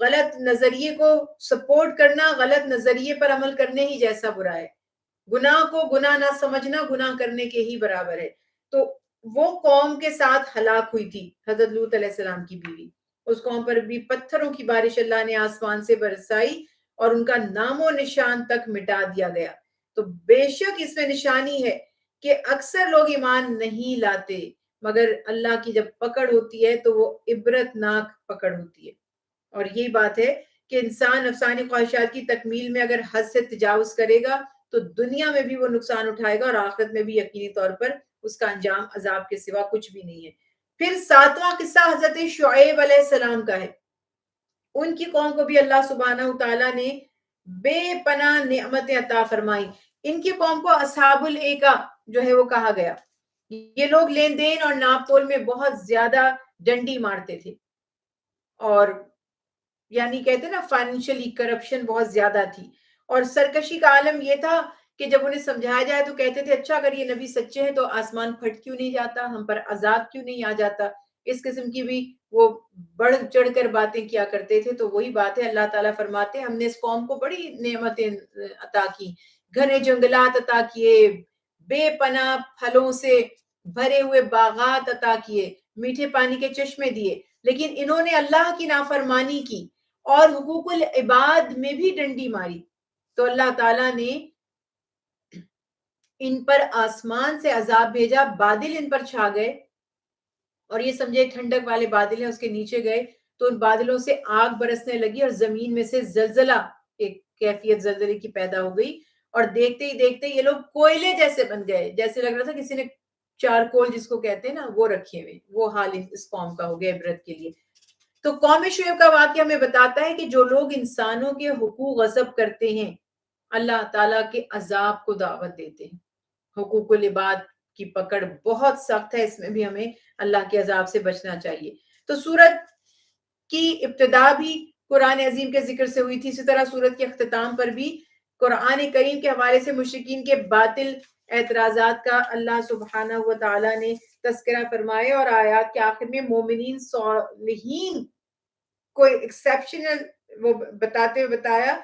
غلط نظریے کو سپورٹ کرنا غلط نظریے پر عمل کرنے ہی جیسا برا ہے. گناہ کو گناہ نہ سمجھنا گناہ کرنے کے ہی برابر ہے. تو وہ قوم کے ساتھ ہلاک ہوئی تھی حضرت لوط علیہ السلام کی بیوی. اس قوم پر بھی پتھروں کی بارش اللہ نے آسمان سے برسائی اور ان کا نام و نشان تک مٹا دیا گیا. تو بے شک اس میں نشانی ہے کہ اکثر لوگ ایمان نہیں لاتے، مگر اللہ کی جب پکڑ ہوتی ہے تو وہ عبرت ناک پکڑ ہوتی ہے. اور یہی بات ہے کہ انسان نفسانی خواہشات کی تکمیل میں اگر حد سے تجاوز کرے گا تو دنیا میں بھی وہ نقصان اٹھائے گا اور آخرت میں بھی یقینی طور پر اس کا انجام عذاب کے سوا کچھ بھی نہیں ہے. پھر 7واں قصہ حضرت شعیب علیہ السلام کا ہے. ان کی قوم کو بھی اللہ سبحانہ تعالیٰ نے بے پناہ نعمتیں عطا فرمائی. ان کی قوم کو اصحاب الایکا جو ہے وہ کہا گیا. یہ لوگ لین دین اور ناپ تول میں بہت زیادہ ڈنڈی مارتے تھے، اور یعنی کہتے ہیں نا فائنینشلی کرپشن بہت زیادہ تھی. اور سرکشی کا عالم یہ تھا کہ جب انہیں سمجھایا جائے تو کہتے تھے اچھا اگر یہ نبی سچے ہیں تو آسمان پھٹ کیوں نہیں جاتا، ہم پر عذاب کیوں نہیں آ جاتا. اس قسم کی بھی وہ بڑھ چڑھ کر باتیں کیا کرتے تھے. تو وہی بات ہے، اللہ تعالیٰ فرماتے ہیں ہم نے اس قوم کو بڑی نعمتیں عطا کی، گھنے جنگلات عطا کیے، بے پناہ پھلوں سے بھرے ہوئے باغات عطا کیے، میٹھے پانی کے چشمے دیے، لیکن انہوں نے اللہ کی نافرمانی کی اور حقوق العباد میں بھی ڈنڈی ماری. تو اللہ تعالیٰ نے ان پر آسمان سے عذاب بھیجا، بادل ان پر چھا گئے، اور یہ سمجھے ٹھنڈک والے بادل ہیں، اس کے نیچے گئے تو ان بادلوں سے آگ برسنے لگی اور زمین میں سے زلزلہ، ایک کیفیت زلزلے کی پیدا ہو گئی. اور دیکھتے ہی دیکھتے یہ لوگ کوئلے جیسے بن گئے، جیسے لگ رہا تھا کسی نے چارکول جس کو کہتے ہیں نا وہ رکھے ہوئے. وہ حال اس قوم کا ہو گیا عبرت کے لیے. تو قوم شعیب کا واقعہ ہمیں بتاتا ہے کہ جو لوگ انسانوں کے حقوق غصب کرتے ہیں اللہ تعالیٰ کے عذاب کو دعوت دیتے ہیں. حقوق العباد کی پکڑ بہت سخت ہے، اس میں بھی ہمیں اللہ کے عذاب سے بچنا چاہیے. تو سورت کی ابتدا بھی قرآن عظیم کے ذکر سے ہوئی تھی، اسی طرح سورت کے اختتام پر بھی قرآن کریم کے حوالے سے مشرکین کے باطل اعتراضات کا اللہ سبحانہ و تعالیٰ نے تذکرہ فرمائے، اور آیات کے آخر میں مومنین صالحین کو ایکسیپشنل وہ بتاتے ہوئے بتایا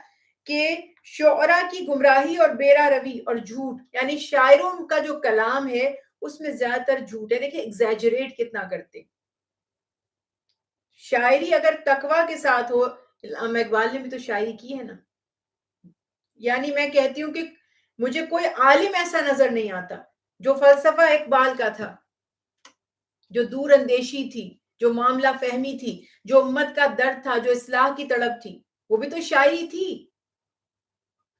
کہ شعراء کی گمراہی اور بیرا روی اور جھوٹ، یعنی شاعروں کا جو کلام ہے اس میں زیادہ تر جھوٹ ہے. دیکھیں ایگزیجریٹ کتنا کرتے. شاعری اگر تقوی کے ساتھ ہو، علامہ اقبال نے بھی تو شاعری کی ہے نا. یعنی میں کہتی ہوں کہ مجھے کوئی عالم ایسا نظر نہیں آتا جو فلسفہ اقبال کا تھا، جو دور اندیشی تھی، جو معاملہ فہمی تھی، جو امت کا درد تھا، جو اصلاح کی تڑپ تھی، وہ بھی تو شاعری تھی.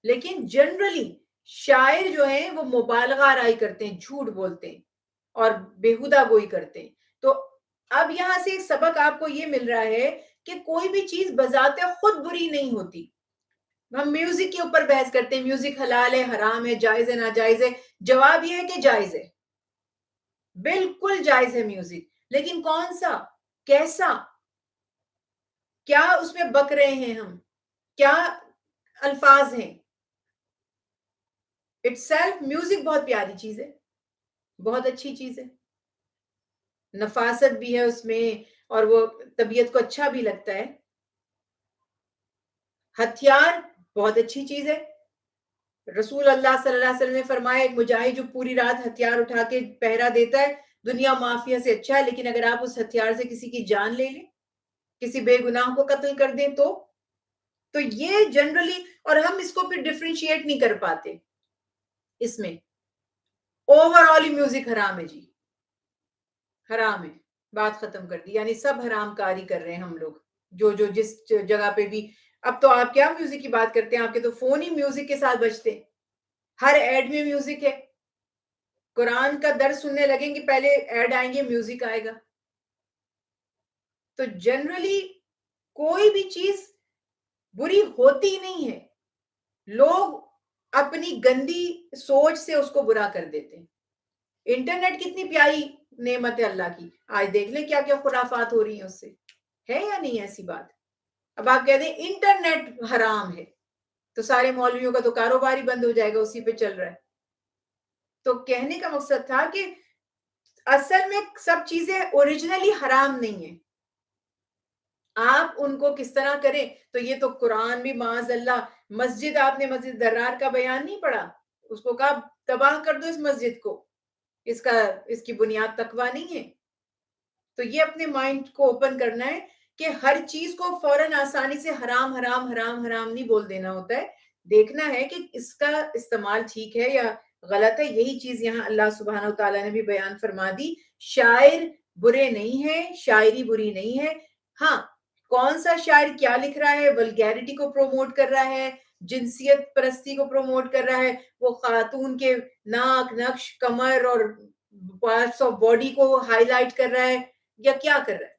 لیکن جنرلی شاعر جو ہیں وہ مبالغہ آرائی کرتے ہیں، جھوٹ بولتے ہیں اور بےہودہ گوئی کرتے ہیں. تو اب یہاں سے ایک سبق آپ کو یہ مل رہا ہے کہ کوئی بھی چیز بذات خود بری نہیں ہوتی. ہم میوزک کے اوپر بحث کرتے ہیں، میوزک حلال ہے حرام ہے جائز ہے ناجائز ہے. جواب یہ ہے کہ جائز ہے، بالکل جائز ہے میوزک. لیکن کون سا، کیسا، کیا اس میں بک رہے ہیں ہم، کیا الفاظ ہیں. اٹ سیلف میوزک بہت پیاری چیز ہے، بہت اچھی چیز ہے، نفاست بھی ہے اس میں اور وہ طبیعت کو اچھا بھی لگتا ہے. ہتھیار بہت اچھی چیز ہے. رسول اللہ صلی اللہ علیہ وسلم نے فرمایا ایک مجاہد جو پوری رات ہتھیار اٹھا کے پہرا دیتا ہے دنیا مافیا سے اچھا ہے، لیکن اگر آپ اس ہتھیار سے کسی کی جان لے لیں، کسی بے گناہ کو قتل کر دیں تو یہ جنرلی، اور ہم اس کو پھر ڈفرینشیٹ نہیں کر پاتے. اس میں اوور آل میوزک حرام ہے جی، حرام ہے، بات ختم کر دی. یعنی سب حرام کاری کر رہے ہیں ہم لوگ، جو جس جگہ پہ بھی. اب تو آپ کیا میوزک کی بات کرتے ہیں، آپ کے تو فون ہی میوزک کے ساتھ بجتے ہیں، ہر ایڈ میں میوزک ہے. قرآن کا درس سننے لگیں گے پہلے ایڈ آئیں گے میوزک آئے گا. تو جنرلی کوئی بھی چیز بری ہوتی نہیں ہے، لوگ اپنی گندی سوچ سے اس کو برا کر دیتے ہیں. انٹرنیٹ کتنی پیاری نعمت ہے اللہ کی، آج دیکھ لیں کیا کیا خرافات ہو رہی ہیں اس سے، ہے یا نہیں ایسی بات. اب آپ کہہ دیں انٹرنیٹ حرام ہے تو سارے مولویوں کا تو کاروبار ہی بند ہو جائے گا، اسی پہ چل رہا ہے. تو کہنے کا مقصد تھا کہ اصل میں سب چیزیں اوریجنلی حرام نہیں ہیں. آپ ان کو کس طرح کریں. تو یہ تو قرآن بھی معاذ اللہ، مسجد آپ نے مسجد درار کا بیان نہیں پڑھا، اس کو کہا تباہ کر دو اس مسجد کو، اس کی بنیاد تقویٰ نہیں ہے. تو یہ اپنے مائنڈ کو اوپن کرنا ہے کہ ہر چیز کو فوراً آسانی سے حرام حرام حرام حرام نہیں بول دینا ہوتا ہے. دیکھنا ہے کہ اس کا استعمال ٹھیک ہے یا غلط ہے. یہی چیز یہاں اللہ سبحانہ وتعالیٰ نے بھی بیان فرما دی. شاعر برے نہیں ہیں، شاعری بری نہیں ہے. ہاں، کون سا شاعر کیا لکھ رہا ہے؟ ولگیرٹی کو پروموٹ کر رہا ہے، جنسیت پرستی کو پروموٹ کر رہا ہے، وہ خاتون کے ناک، نقش، کمر اور پارٹس آف باڈی کو ہائی لائٹ کر رہا ہے، یا کیا کر رہا ہے؟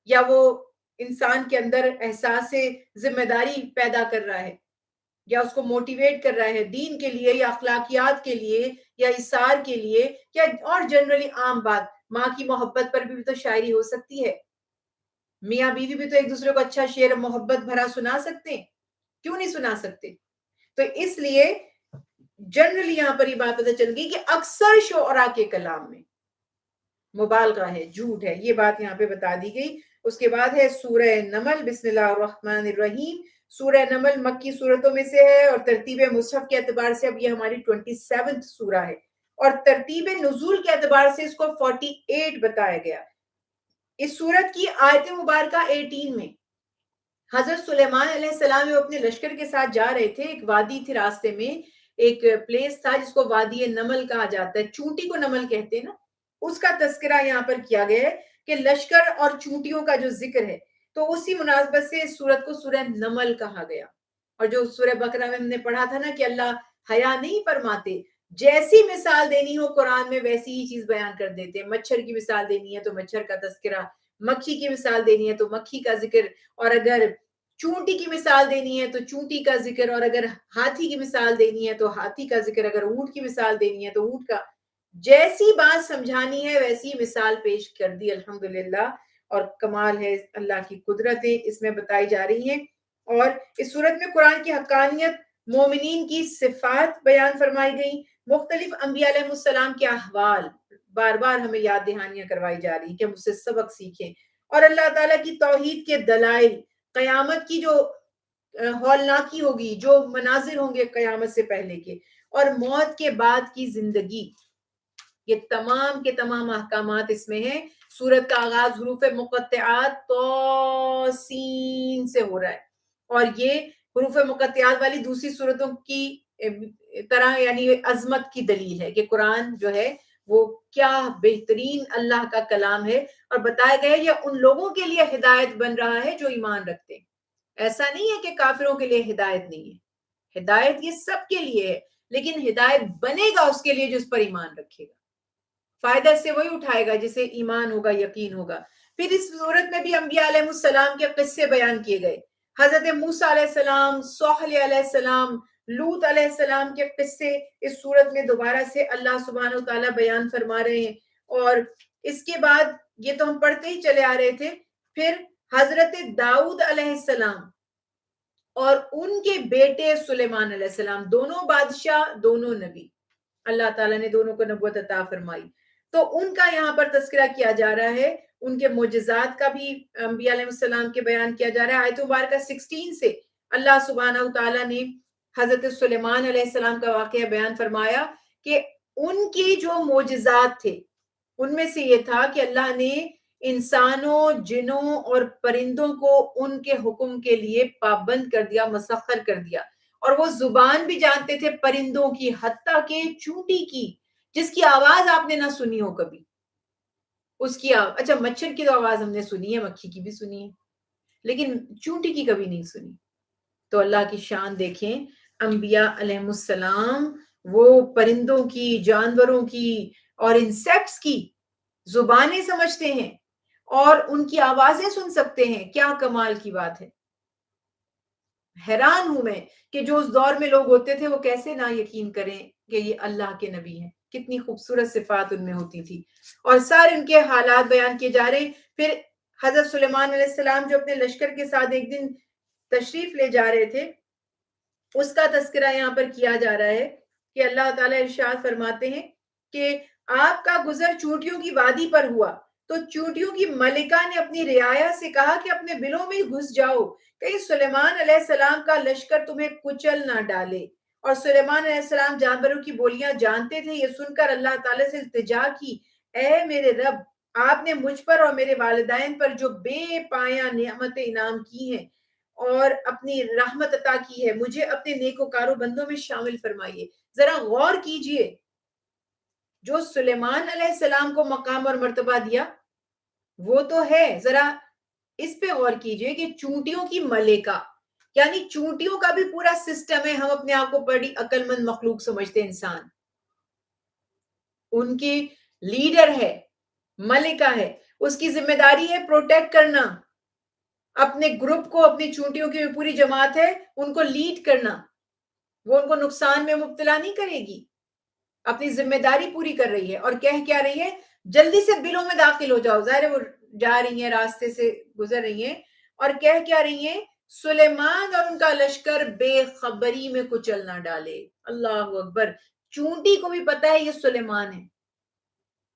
یا وہ انسان کے اندر احساس ذمہ داری پیدا کر رہا ہے، یا اس کو موٹیویٹ کر رہا ہے دین کے لیے یا اخلاقیات کے لیے یا اثار کے لیے، یا اور جنرلی عام بات ماں کی محبت پر بھی تو شاعری ہو سکتی ہے. میاں بیوی بھی تو ایک دوسرے کو اچھا شعر محبت بھرا سنا سکتے ہیں، کیوں نہیں سنا سکتے؟ تو اس لیے جنرلی یہاں پر یہ بات پتہ چل گئی کہ اکثر شعراء کے کلام میں مبالغہ ہے، جھوٹ ہے. یہ بات یہاں پہ بتا دی گئی. اس کے بعد ہے سورہ نمل. بسم اللہ الرحمن الرحیم. سورہ نمل مکی صورتوں میں سے ہے، اور ترتیب مصحف کے اعتبار سے اب یہ ہماری 27 سورہ ہے، اور ترتیب نزول کے اعتبار سے اس کو 48 بتایا گیا. اس سورت کی آیت مبارکہ 18 میں حضرت سلیمان علیہ السلام اپنے لشکر کے ساتھ جا رہے تھے. ایک وادی تھی راستے میں، ایک پلیس تھا جس کو وادی نمل کہا جاتا ہے. چونٹی کو نمل کہتے ہیں نا، اس کا تذکرہ یہاں پر کیا گیا ہے کہ لشکر اور چونٹیوں کا جو ذکر ہے، تو اسی مناسبت سے اس سورت کو سورہ نمل کہا گیا. اور جو سورہ بقرہ میں ہم نے پڑھا تھا نا کہ اللہ حیا نہیں فرماتے، جیسی مثال دینی ہو قرآن میں ویسی ہی چیز بیان کر دیتے ہیں. مچھر کی مثال دینی ہے تو مچھر کا تذکرہ، مکھی کی مثال دینی ہے تو مکھی کا ذکر، اور اگر چونٹی کی مثال دینی ہے تو چونٹی کا ذکر، اور اگر ہاتھی کی مثال دینی ہے تو ہاتھی کا ذکر، اگر اونٹ کی مثال دینی ہے تو اونٹ کا. جیسی بات سمجھانی ہے ویسی مثال پیش کر دی الحمدللہ. اور کمال ہے اللہ کی قدرتیں اس میں بتائی جا رہی ہیں. اور اس صورت میں قرآن کی حقانیت، مومنین کی صفات بیان فرمائی گئی، مختلف انبیاء علیہ السلام کے احوال بار بار ہمیں یاد دہانیاں کروائی جا رہی ہیں کہ ہم اس سے سبق سیکھیں. اور اللہ تعالیٰ کی توحید کے دلائل، قیامت کی جو ہولناکی ہوگی، جو مناظر ہوں گے قیامت سے پہلے کے، اور موت کے بعد کی زندگی، یہ تمام کے تمام احکامات اس میں ہیں. سورت کا آغاز حروف مقطعات توسین سے ہو رہا ہے، اور یہ حروف مقطعات والی دوسری سورتوں کی طرح یعنی عظمت کی دلیل ہے کہ قرآن جو ہے وہ کیا بہترین اللہ کا کلام ہے. اور بتایا گیا یہ ان لوگوں کے لیے ہدایت بن رہا ہے جو ایمان رکھتے ہیں. ایسا نہیں ہے کہ کافروں کے لیے ہدایت نہیں ہے، ہدایت یہ سب کے لیے ہے، لیکن ہدایت بنے گا اس کے لیے جو اس پر ایمان رکھے گا. فائدہ اس سے وہی اٹھائے گا جسے ایمان ہوگا، یقین ہوگا. پھر اس صورت میں بھی انبیاء علیہ السلام کے قصے بیان کیے گئے. حضرت موسیٰ علیہ السلام، صالح علیہ السلام، لوط علیہ السلام کے قصے اس صورت میں دوبارہ سے اللہ سبحانہ وتعالیٰ بیان فرما رہے ہیں. اور اس کے بعد یہ تو ہم پڑھتے ہی چلے آ رہے تھے، پھر حضرت داؤد علیہ السلام اور ان کے بیٹے سلیمان علیہ السلام، دونوں بادشاہ، دونوں نبی، اللہ تعالیٰ نے دونوں کو نبوت عطا فرمائی. تو ان کا یہاں پر تذکرہ کیا جا رہا ہے، ان کے معجزات کا بھی انبیاء علیہ السلام کے بیان کیا جا رہا ہے. آیت مبارکہ 16 سے اللہ سبحانہ وتعالیٰ نے حضرت سلیمان علیہ السلام کا واقعہ بیان فرمایا کہ ان کی جو معجزات تھے ان میں سے یہ تھا کہ اللہ نے انسانوں، جنوں اور پرندوں کو ان کے حکم کے لیے پابند کر دیا، مسخر کر دیا. اور وہ زبان بھی جانتے تھے پرندوں کی، حتیٰ کہ چونٹی کی، جس کی آواز آپ نے نہ سنی ہو کبھی. اس کی اچھا مچھر کی تو آواز ہم نے سنی ہے، مکھی کی بھی سنی ہے، لیکن چونٹی کی کبھی نہیں سنی. تو اللہ کی شان دیکھیں، انبیاء علیہ السلام وہ پرندوں کی، جانوروں کی اور انسیکٹس کی زبانیں سمجھتے ہیں اور ان کی آوازیں سن سکتے ہیں. کیا کمال کی بات ہے. حیران ہوں میں کہ جو اس دور میں لوگ ہوتے تھے وہ کیسے نہ یقین کریں کہ یہ اللہ کے نبی ہیں. کتنی خوبصورت صفات ان میں ہوتی تھی، اور سارے ان کے حالات بیان کیے جا رہے. پھر حضرت سلیمان علیہ السلام جو اپنے لشکر کے ساتھ ایک دن تشریف لے جا رہے تھے، اس کا تذکرہ یہاں پر کیا جا رہا ہے کہ اللہ تعالیٰ ارشاد فرماتے ہیں کہ آپ کا گزر چونٹیوں کی وادی پر ہوا، تو چونٹیوں کی ملکہ نے اپنی رعایا سے کہا کہ اپنے بلوں میں گھس جاؤ، کہیں سلیمان علیہ السلام کا لشکر تمہیں کچل نہ ڈالے۔ اور سلیمان علیہ السلام جانوروں کی بولیاں جانتے تھے۔ یہ سن کر اللہ تعالیٰ سے التجا کی، اے میرے رب، آپ نے مجھ پر اور میرے والدین پر جو بے پایاں نعمت انعام کی ہیں اور اپنی رحمت عطا کی ہے، مجھے اپنے نیکوکاروں بندوں میں شامل فرمائیے۔ ذرا غور کیجئے، جو سلیمان علیہ السلام کو مقام اور مرتبہ دیا وہ تو ہے، ذرا اس پہ غور کیجئے کہ چونٹیوں کی ملکہ، یعنی چونٹیوں کا بھی پورا سسٹم ہے۔ ہم اپنے آپ کو بڑی عقل مند مخلوق سمجھتے ہیں انسان، ان کی لیڈر ہے، ملکہ ہے، اس کی ذمہ داری ہے پروٹیکٹ کرنا اپنے گروپ کو، اپنی چونٹیوں کی پوری جماعت ہے ان کو لیڈ کرنا، وہ ان کو نقصان میں مبتلا نہیں کرے گی، اپنی ذمہ داری پوری کر رہی ہے۔ اور کہہ کیا رہی ہے؟ جلدی سے بلوں میں داخل ہو جاؤ۔ ظاہر ہے وہ جا رہی ہیں، راستے سے گزر رہی ہیں، اور کہہ کیا رہی ہیں؟ سلیمان اور ان کا لشکر بے خبری میں کچل نہ ڈالے۔ اللہ اکبر! چونٹی کو بھی پتا ہے یہ سلیمان ہے،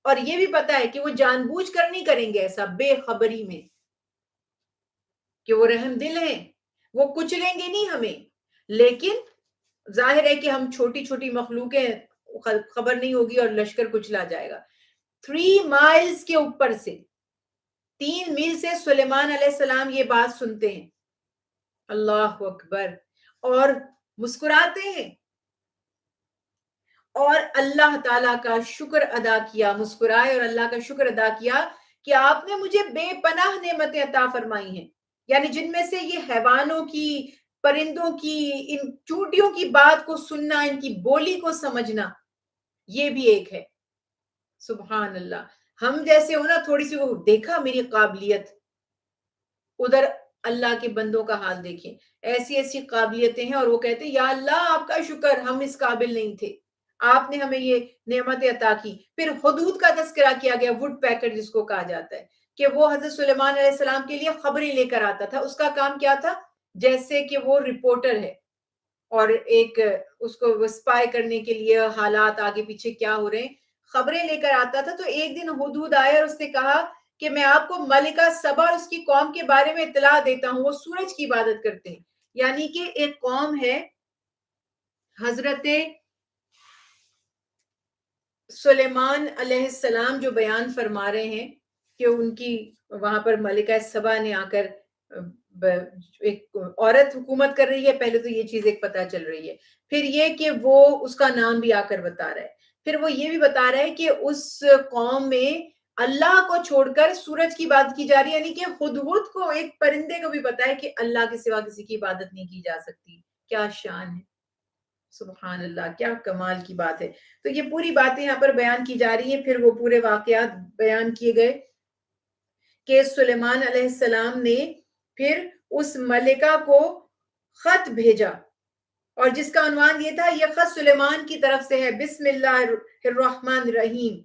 اور یہ بھی پتا ہے کہ وہ جان بوجھ کر نہیں کریں گے ایسا بے خبری میں، کہ وہ رحم دل ہیں، وہ کچلیں گے نہیں ہمیں۔ لیکن ظاہر ہے کہ ہم چھوٹی چھوٹی مخلوق ہیں، خبر نہیں ہوگی اور لشکر کچلا جائے گا۔ 3 مائلز کے اوپر سے، 3 میل سے سلیمان علیہ السلام یہ بات سنتے ہیں، اللہ اکبر، اور مسکراتے ہیں اور اللہ تعالیٰ کا شکر ادا کیا، مسکرائے اور اللہ کا شکر ادا کیا کہ آپ نے مجھے بے پناہ نعمتیں عطا فرمائی ہیں، یعنی جن میں سے یہ حیوانوں کی، پرندوں کی، ان چونٹیوں کی بات کو سننا، ان کی بولی کو سمجھنا، یہ بھی ایک ہے۔ سبحان اللہ! ہم جیسے ہونا تھوڑی سی، وہ دیکھا میری قابلیت، ادھر اللہ کے بندوں کا حال دیکھیں، ایسی ایسی قابلیتیں ہیں، اور وہ کہتے ہیں یا اللہ آپ کا شکر، ہم اس قابل نہیں تھے، آپ نے ہمیں یہ نعمت عطا کی۔ پھر حدود کا تذکرہ کیا گیا، وڈ پیکر جس کو کہا جاتا ہے، کہ وہ حضرت سلیمان علیہ السلام کے لیے خبریں لے کر آتا تھا۔ اس کا کام کیا تھا؟ جیسے کہ وہ رپورٹر ہے اور ایک اس کو اسپائی کرنے کے لیے حالات آگے پیچھے کیا ہو رہے ہیں خبریں لے کر آتا تھا۔ تو ایک دن ہدہد آئے اور اس نے کہا کہ میں آپ کو ملکہ سبا اور اس کی قوم کے بارے میں اطلاع دیتا ہوں، وہ سورج کی عبادت کرتے ہیں۔ یعنی کہ ایک قوم ہے، حضرت سلیمان علیہ السلام جو بیان فرما رہے ہیں کہ ان کی وہاں پر ملکہ سبا نے آ کر، ایک عورت حکومت کر رہی ہے، پہلے تو یہ چیز ایک پتہ چل رہی ہے، پھر یہ کہ وہ اس کا نام بھی آ کر بتا رہا ہے، پھر وہ یہ بھی بتا رہا ہے کہ اس قوم میں اللہ کو چھوڑ کر سورج کی عبادت کی جا رہی ہے، یعنی کہ ہدہد کو، ایک پرندے کو بھی پتا ہے کہ اللہ کے سوا کسی کی عبادت نہیں کی جا سکتی۔ کیا شان ہے! سبحان اللہ! کیا کمال کی بات ہے۔ تو یہ پوری باتیں یہاں پر بیان کی جا رہی ہیں، پھر وہ پورے واقعات بیان کیے گئے کہ سلیمان علیہ السلام نے پھر اس ملکہ کو خط بھیجا، اور جس کا عنوان یہ تھا، یہ خط سلیمان کی طرف سے ہے، بسم اللہ الرحمن الرحیم،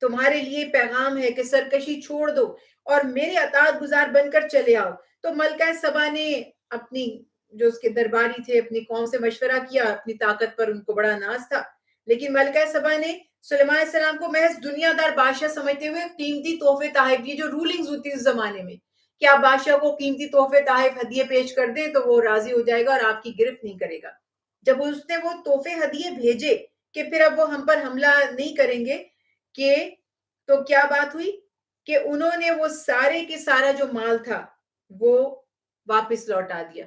تمہارے لیے پیغام ہے کہ سرکشی چھوڑ دو اور میرے اطاعت گزار بن کر چلے آؤ۔ تو ملکہ سبا نے اپنی، جو اس کے درباری تھے، اپنی قوم سے مشورہ کیا، اپنی طاقت پر ان کو بڑا ناز تھا، لیکن ملکہ سبا نے سلیمان علیہ السلام کو محض دنیا دار بادشاہ سمجھتے ہوئے قیمتی تحفے تحائف، یہ جو رولنگز ہوتی اس زمانے میں کہ آپ بادشاہ کو قیمتی تحفے تحائف ہدیے پیش کر دیں تو وہ راضی ہو جائے گا اور آپ کی گرفت نہیں کرے گا۔ جب اس نے وہ تحفے ہدیے بھیجے کہ پھر اب وہ ہم پر حملہ نہیں کریں گے، کہ تو کیا بات ہوئی کہ انہوں نے وہ سارے کے سارا جو مال تھا وہ واپس لوٹا دیا،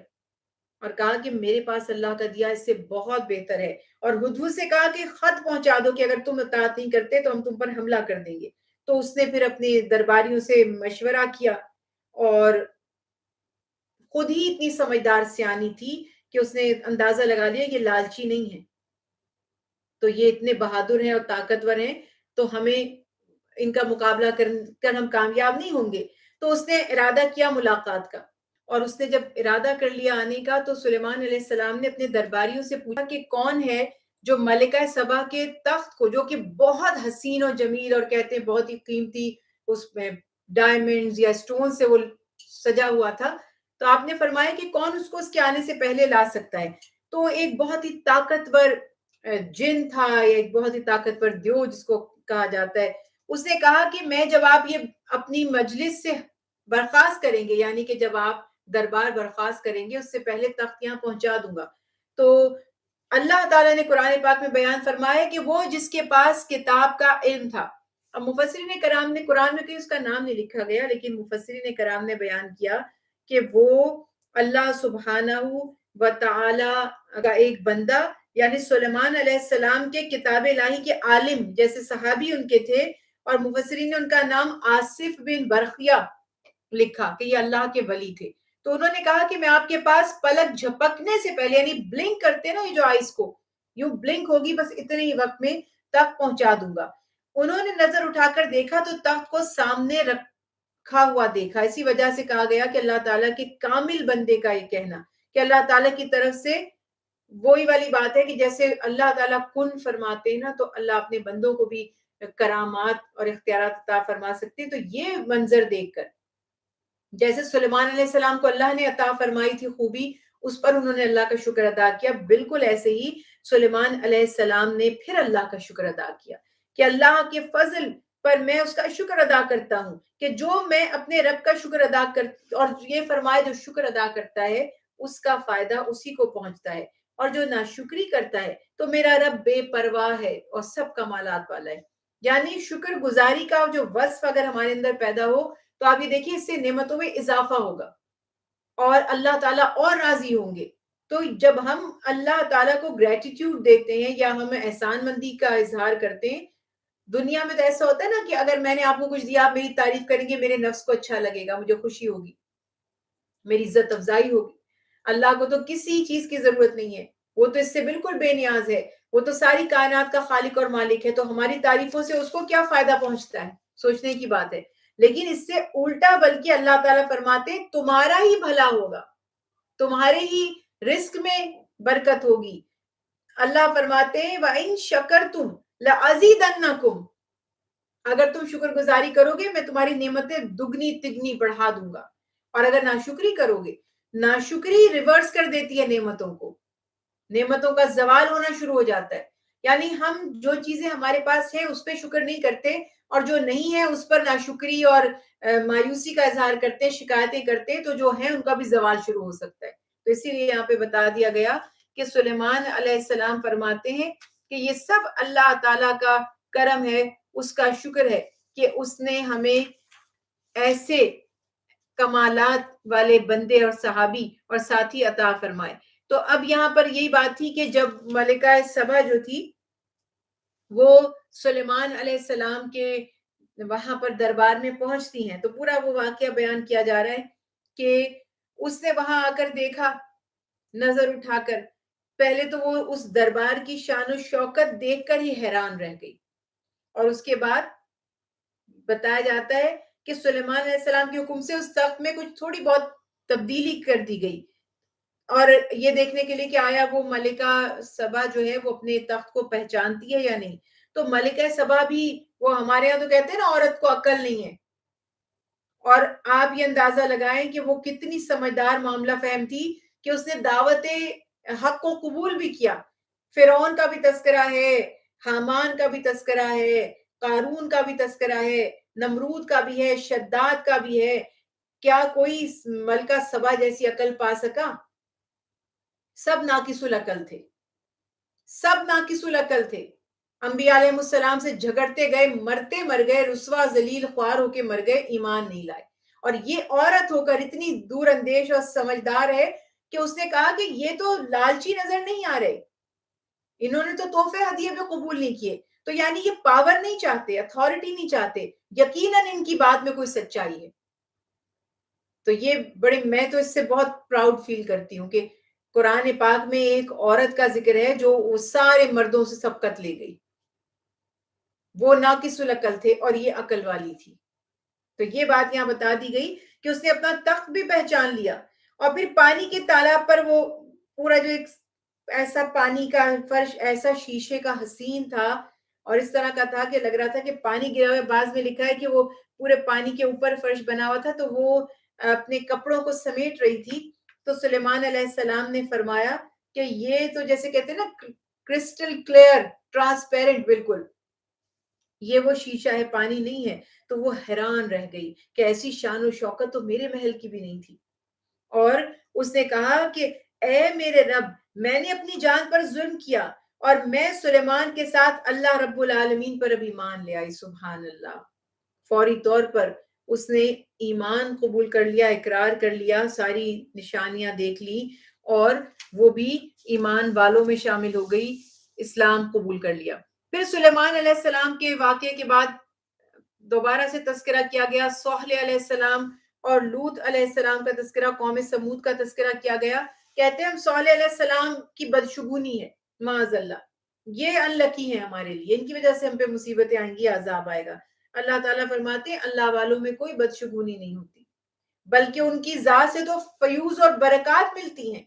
اور کہا کہ میرے پاس اللہ کا دیا اس سے بہت بہتر ہے، اور ہدہد سے کہا کہ خط پہنچا دو کہ اگر تم اطاعت نہیں کرتے تو ہم تم پر حملہ کر دیں گے۔ تو اس نے پھر اپنے درباریوں سے مشورہ کیا، اور خود ہی اتنی سمجھدار سیانی تھی کہ اس نے اندازہ لگا لیا یہ لالچی نہیں ہے، تو یہ اتنے بہادر ہیں اور طاقتور ہیں، تو ہمیں ان کا مقابلہ کر ہم کامیاب نہیں ہوں گے۔ تو اس نے ارادہ کیا ملاقات کا، اور اس نے جب ارادہ کر لیا آنے کا، تو سلیمان علیہ السلام نے اپنے درباریوں سے پوچھا کہ کون ہے جو ملکہ سبا کے تخت کو، جو کہ بہت حسین اور جمیل اور کہتے ہیں بہت ہی قیمتی، اس میں ڈائمنڈز یا سٹون سے وہ سجا ہوا تھا، تو آپ نے فرمایا کہ کون اس کو اس کے آنے سے پہلے لا سکتا ہے؟ تو ایک بہت ہی طاقتور جن تھا، ایک بہت ہی طاقتور دیو جس کو کہا جاتا ہے، اس نے کہا کہ میں جب آپ یہ اپنی مجلس سے برخاست کریں گے، یعنی کہ جب آپ دربار برخاست کریں گے، اس سے پہلے تخت یہاں پہنچا دوں گا. تو اللہ تعالیٰ نے قرآن پاک میں بیان فرمایا کہ وہ جس کے پاس کتاب کا علم تھا. اب مفسرین کرام نے قرآن میں کہیں اس کا نام نہیں لکھا گیا، لیکن مفسرین کرام نے بیان کیا کہ وہ اللہ سبحانہ و تعالی کا ایک بندہ، یعنی سلیمان علیہ السلام کے کتاب الہی کے عالم جیسے صحابی ان کے تھے. اور مفسرین نے ان کا نام آصف بن برخیہ لکھا کہ یہ اللہ کے ولی تھے. تو انہوں نے کہا کہ میں آپ کے پاس پلک جھپکنے سے پہلے، یعنی بلنک کرتے نا یہ جو آئیز کو، یوں بلنک ہوگی بس اتنے ہی وقت میں تخت پہنچا دوں گا. انہوں نے نظر اٹھا کر دیکھا تو تخت کو سامنے رکھا ہوا دیکھا. اسی وجہ سے کہا گیا کہ اللہ تعالیٰ کے کامل بندے کا یہ کہنا کہ اللہ تعالیٰ کی طرف سے وہی والی بات ہے کہ جیسے اللہ تعالیٰ کن فرماتے ہیں نا، تو اللہ اپنے بندوں کو بھی کرامات اور اختیارات عطا فرما سکتے ہیں. تو یہ منظر دیکھ کر جیسے سلیمان علیہ السلام کو اللہ نے عطا فرمائی تھی خوبی، اس پر انہوں نے اللہ کا شکر ادا کیا، بالکل ایسے ہی سلیمان علیہ السلام نے پھر اللہ کا شکر ادا کیا کہ اللہ کے فضل پر میں اس کا شکر ادا کرتا ہوں کہ جو میں اپنے رب کا شکر ادا اور یہ فرمائے جو شکر ادا کرتا ہے اس کا فائدہ اسی کو پہنچتا ہے، اور جو ناشکری کرتا ہے تو میرا رب بے پرواہ ہے اور سب کمالات والا ہے. یعنی شکر گزاری کا جو وصف اگر ہمارے اندر پیدا ہو تو آپ یہ دیکھیے اس سے نعمتوں میں اضافہ ہوگا اور اللہ تعالیٰ اور راضی ہوں گے. تو جب ہم اللہ تعالیٰ کو گریٹیٹیوڈ دیتے ہیں یا ہم احسان مندی کا اظہار کرتے ہیں، دنیا میں تو ایسا ہوتا ہے نا کہ اگر میں نے آپ کو کچھ دیا، آپ میری تعریف کریں گے، میرے نفس کو اچھا لگے گا، مجھے خوشی ہوگی، میری عزت افزائی ہوگی. اللہ کو تو کسی چیز کی ضرورت نہیں ہے، وہ تو اس سے بالکل بے نیاز ہے، وہ تو ساری کائنات کا خالق اور مالک ہے. تو ہماری تعریفوں سے اس کو کیا فائدہ پہنچتا ہے؟ سوچنے کی بات ہے. لیکن اس سے الٹا بلکہ اللہ تعالیٰ فرماتے ہیں تمہارا ہی بھلا ہوگا، تمہارے ہی رزق میں برکت ہوگی. اللہ فرماتے ہیں وَإِن شَكَرْتُمْ لَأَزِيدَنَّكُمْ، اگر تم شکر گزاری کرو گے میں تمہاری نعمتیں دگنی تگنی بڑھا دوں گا. اور اگر ناشکری کرو گے، ناشکری ریورس کر دیتی ہے نعمتوں کو، نعمتوں کا زوال ہونا شروع ہو جاتا ہے. یعنی ہم جو چیزیں ہمارے پاس ہیں اس پہ شکر نہیں کرتے، اور جو نہیں ہے اس پر ناشکری اور مایوسی کا اظہار کرتے ہیں، شکایتیں کرتے ہیں، تو جو ہیں ان کا بھی زوال شروع ہو سکتا ہے. تو اسی لیے یہاں پہ بتا دیا گیا کہ سلیمان علیہ السلام فرماتے ہیں کہ یہ سب اللہ تعالیٰ کا کرم ہے، اس کا شکر ہے کہ اس نے ہمیں ایسے کمالات والے بندے اور صحابی اور ساتھی عطا فرمائے. تو اب یہاں پر یہی بات تھی کہ جب ملکہ سبا جو تھی وہ سلیمان علیہ السلام کے وہاں پر دربار میں پہنچتی ہیں، تو پورا وہ واقعہ بیان کیا جا رہا ہے کہ اس نے وہاں آ کر دیکھا، نظر اٹھا کر پہلے تو وہ اس دربار کی شان و شوکت دیکھ کر ہی حیران رہ گئی. اور اس کے بعد بتایا جاتا ہے کہ سلیمان علیہ السلام کے حکم سے اس تخت میں کچھ تھوڑی بہت تبدیلی کر دی گئی، اور یہ دیکھنے کے لیے کہ آیا وہ ملکہ سبا جو ہے وہ اپنے تخت کو پہچانتی ہے یا نہیں. تو ملکہ سبا بھی، وہ ہمارے یہاں تو کہتے ہیں نا عورت کو عقل نہیں ہے، اور آپ یہ اندازہ لگائیں کہ وہ کتنی سمجھدار معاملہ فہم تھی کہ اس نے دعوت حق کو قبول بھی کیا. فرعون کا بھی تذکرہ ہے، حامان کا بھی تذکرہ ہے، قارون کا بھی تذکرہ ہے، نمرود کا بھی ہے، شداد کا بھی ہے. کیا کوئی ملکہ سبا جیسی عقل پا سکا؟ سب ناقص العقل تھے، سب ناقص العقل تھے. انبیاء علیہ السلام سے جھگڑتے گئے، مرتے مر گئے، رسوا ذلیل خوار ہو کے مر گئے، ایمان نہیں لائے. اور یہ عورت ہو کر اتنی دور اندیش اور سمجھدار ہے کہ اس نے کہا کہ یہ تو لالچی نظر نہیں آ رہے، انہوں نے تو تحفے ہدیے بھی قبول نہیں کیے، تو یعنی یہ پاور نہیں چاہتے، اتھارٹی نہیں چاہتے، یقیناً ان کی بات میں کوئی سچائی ہے. تو یہ بڑے، میں تو اس سے بہت پراؤڈ فیل کرتی ہوں کہ قرآن پاک میں ایک عورت کا ذکر ہے جو سارے مردوں سے سبقت لے گئی. وہ ناقص العقل تھے اور یہ عقل والی تھی. تو یہ بات یہاں بتا دی گئی کہ اس نے اپنا تخت بھی پہچان لیا. اور پھر پانی کے تالاب پر وہ پورا جو ایک ایسا پانی کا فرش، ایسا شیشے کا حسین تھا اور اس طرح کا تھا کہ لگ رہا تھا کہ پانی گرا ہوا. بعض میں لکھا ہے کہ وہ پورے پانی کے اوپر فرش بنا ہوا تھا، تو وہ اپنے کپڑوں کو سمیٹ رہی تھی. تو سلیمان علیہ السلام نے فرمایا کہ یہ تو جیسے کہتے ہیں نا کرسٹل کلیئر، ٹرانسپیرنٹ، بالکل یہ وہ شیشہ ہے، پانی نہیں ہے۔ تو وہ حیران رہ گئی کہ ایسی شان و شوکت تو میرے محل کی بھی نہیں تھی، اور اس نے کہا کہ اے میرے رب، میں نے اپنی جان پر ظلم کیا اور میں سلیمان کے ساتھ اللہ رب العالمین پر اب ایمان لے آئی۔ سبحان اللہ! فوری طور پر اس نے ایمان قبول کر لیا، اقرار کر لیا، ساری نشانیاں دیکھ لی، اور وہ بھی ایمان والوں میں شامل ہو گئی، اسلام قبول کر لیا۔ پھر سلیمان علیہ السلام کے واقعے کے بعد دوبارہ سے تذکرہ کیا گیا، صالح علیہ السلام اور لوط علیہ السلام کا تذکرہ، قوم سمود کا تذکرہ کیا گیا۔ کہتے ہیں ہم صالح علیہ السلام کی بدشگونی ہے، معاذ اللہ، یہ انلکی ہے ہمارے لیے، ان کی وجہ سے ہم پہ مصیبتیں آئیں گی، عذاب آئے گا۔ اللہ تعالیٰ فرماتے ہیں اللہ والوں میں کوئی بدشگونی نہیں ہوتی، بلکہ ان کی ذات سے تو فیوز اور برکات ملتی ہیں۔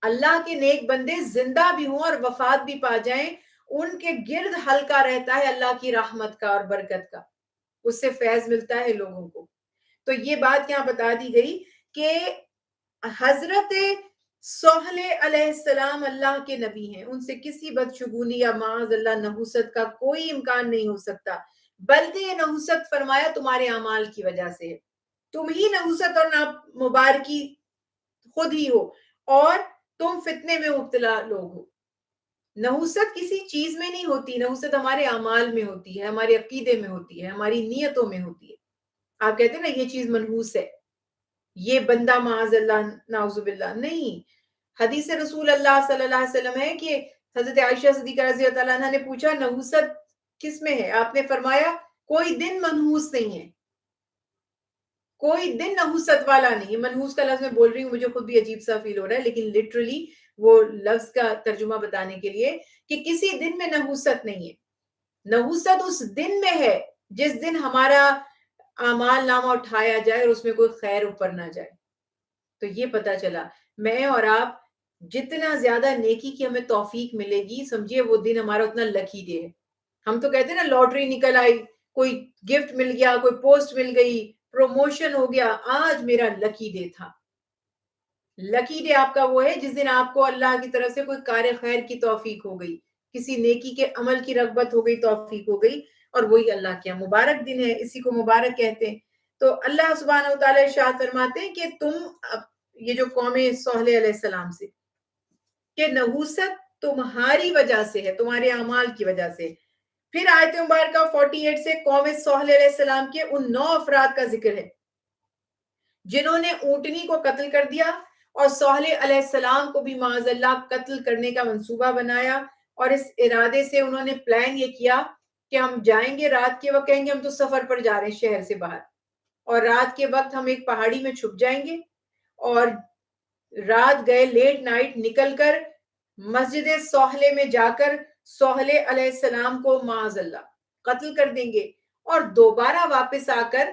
اللہ کے نیک بندے زندہ بھی ہوں اور وفات بھی پا جائیں، ان کے گرد حلقہ رہتا ہے اللہ کی رحمت کا اور برکت کا، اس سے فیض ملتا ہے لوگوں کو۔ تو یہ بات یہاں بتا دی گئی کہ حضرت صالح علیہ السلام اللہ کے نبی ہیں، ان سے کسی بدشگونی یا معاذ اللہ نحوست کا کوئی امکان نہیں ہو سکتا، بلکہ یہ نحوست فرمایا تمہارے اعمال کی وجہ سے ہے، تم ہی نحوست اور مبارکی خود ہی ہو، اور تم فتنے میں مبتلا لوگ ہو۔ نحوست کسی چیز میں نہیں ہوتی، نحوست ہمارے اعمال میں ہوتی ہے، ہمارے عقیدے میں ہوتی ہے، ہماری نیتوں میں ہوتی ہے۔ آپ کہتے ہیں نا یہ چیز منحوس ہے، یہ بندہ معاذ اللہ نعوذ باللہ، نہیں۔ حدیث رسول اللہ صلی اللہ علیہ وسلم ہے کہ حضرت عائشہ صدیقہ رضی اللہ عنہ نے پوچھا نحوست کس میں ہے؟ آپ نے فرمایا کوئی دن منحوس نہیں ہے، کوئی دن نحوست والا نہیں ہے۔ منحوس کا لفظ میں بول رہی ہوں، مجھے خود بھی عجیب سا فیل ہو رہا ہے، لیکن لٹرلی وہ لفظ کا ترجمہ بتانے کے لیے کہ کسی دن میں نحوست نہیں ہے۔ نحوست اس دن میں ہے جس دن ہمارا اعمال نامہ اٹھایا جائے اور اس میں کوئی خیر اوپر نہ جائے۔ تو یہ پتا چلا میں اور آپ جتنا زیادہ نیکی کی ہمیں توفیق ملے گی، سمجھیے وہ دن ہمارا اتنا لکی ڈے ہے۔ ہم تو کہتے ہیں نا لاٹری نکل آئی، کوئی گفٹ مل گیا، کوئی پوسٹ مل گئی، پروموشن ہو گیا، آج میرا لکی ڈے تھا۔ لکی ڈے آپ کا وہ ہے جس دن آپ کو اللہ کی طرف سے کوئی کار خیر کی توفیق ہو گئی، کسی نیکی کے عمل کی رغبت ہو گئی، توفیق ہو گئی، اور وہی اللہ کے مبارک دن ہے، اسی کو مبارک کہتے ہیں۔ تو اللہ سبحانہ وتعالی ارشاد فرماتے ہیں کہ تم یہ جو قوم صالح علیہ السلام سے کہ نحوست تمہاری وجہ سے ہے، تمہارے اعمال کی وجہ سے۔ پھر آیت مبارکہ 48 سے قوم صالح علیہ السلام کے ان 9 افراد کا ذکر ہے جنہوں نے اونٹنی کو قتل کر دیا اور صالح علیہ السلام کو بھی معاذ اللہ قتل کرنے کا منصوبہ بنایا، اور اس ارادے سے انہوں نے پلان یہ کیا کہ ہم جائیں گے رات کے وقت، کہیں گے ہم تو سفر پر جا رہے ہیں شہر سے باہر، اور رات کے وقت ہم ایک پہاڑی میں چھپ جائیں گے، اور رات گئے لیٹ نائٹ نکل کر مسجد صالح میں جا کر صالح علیہ السلام کو معاذ اللہ قتل کر دیں گے، اور دوبارہ واپس آ کر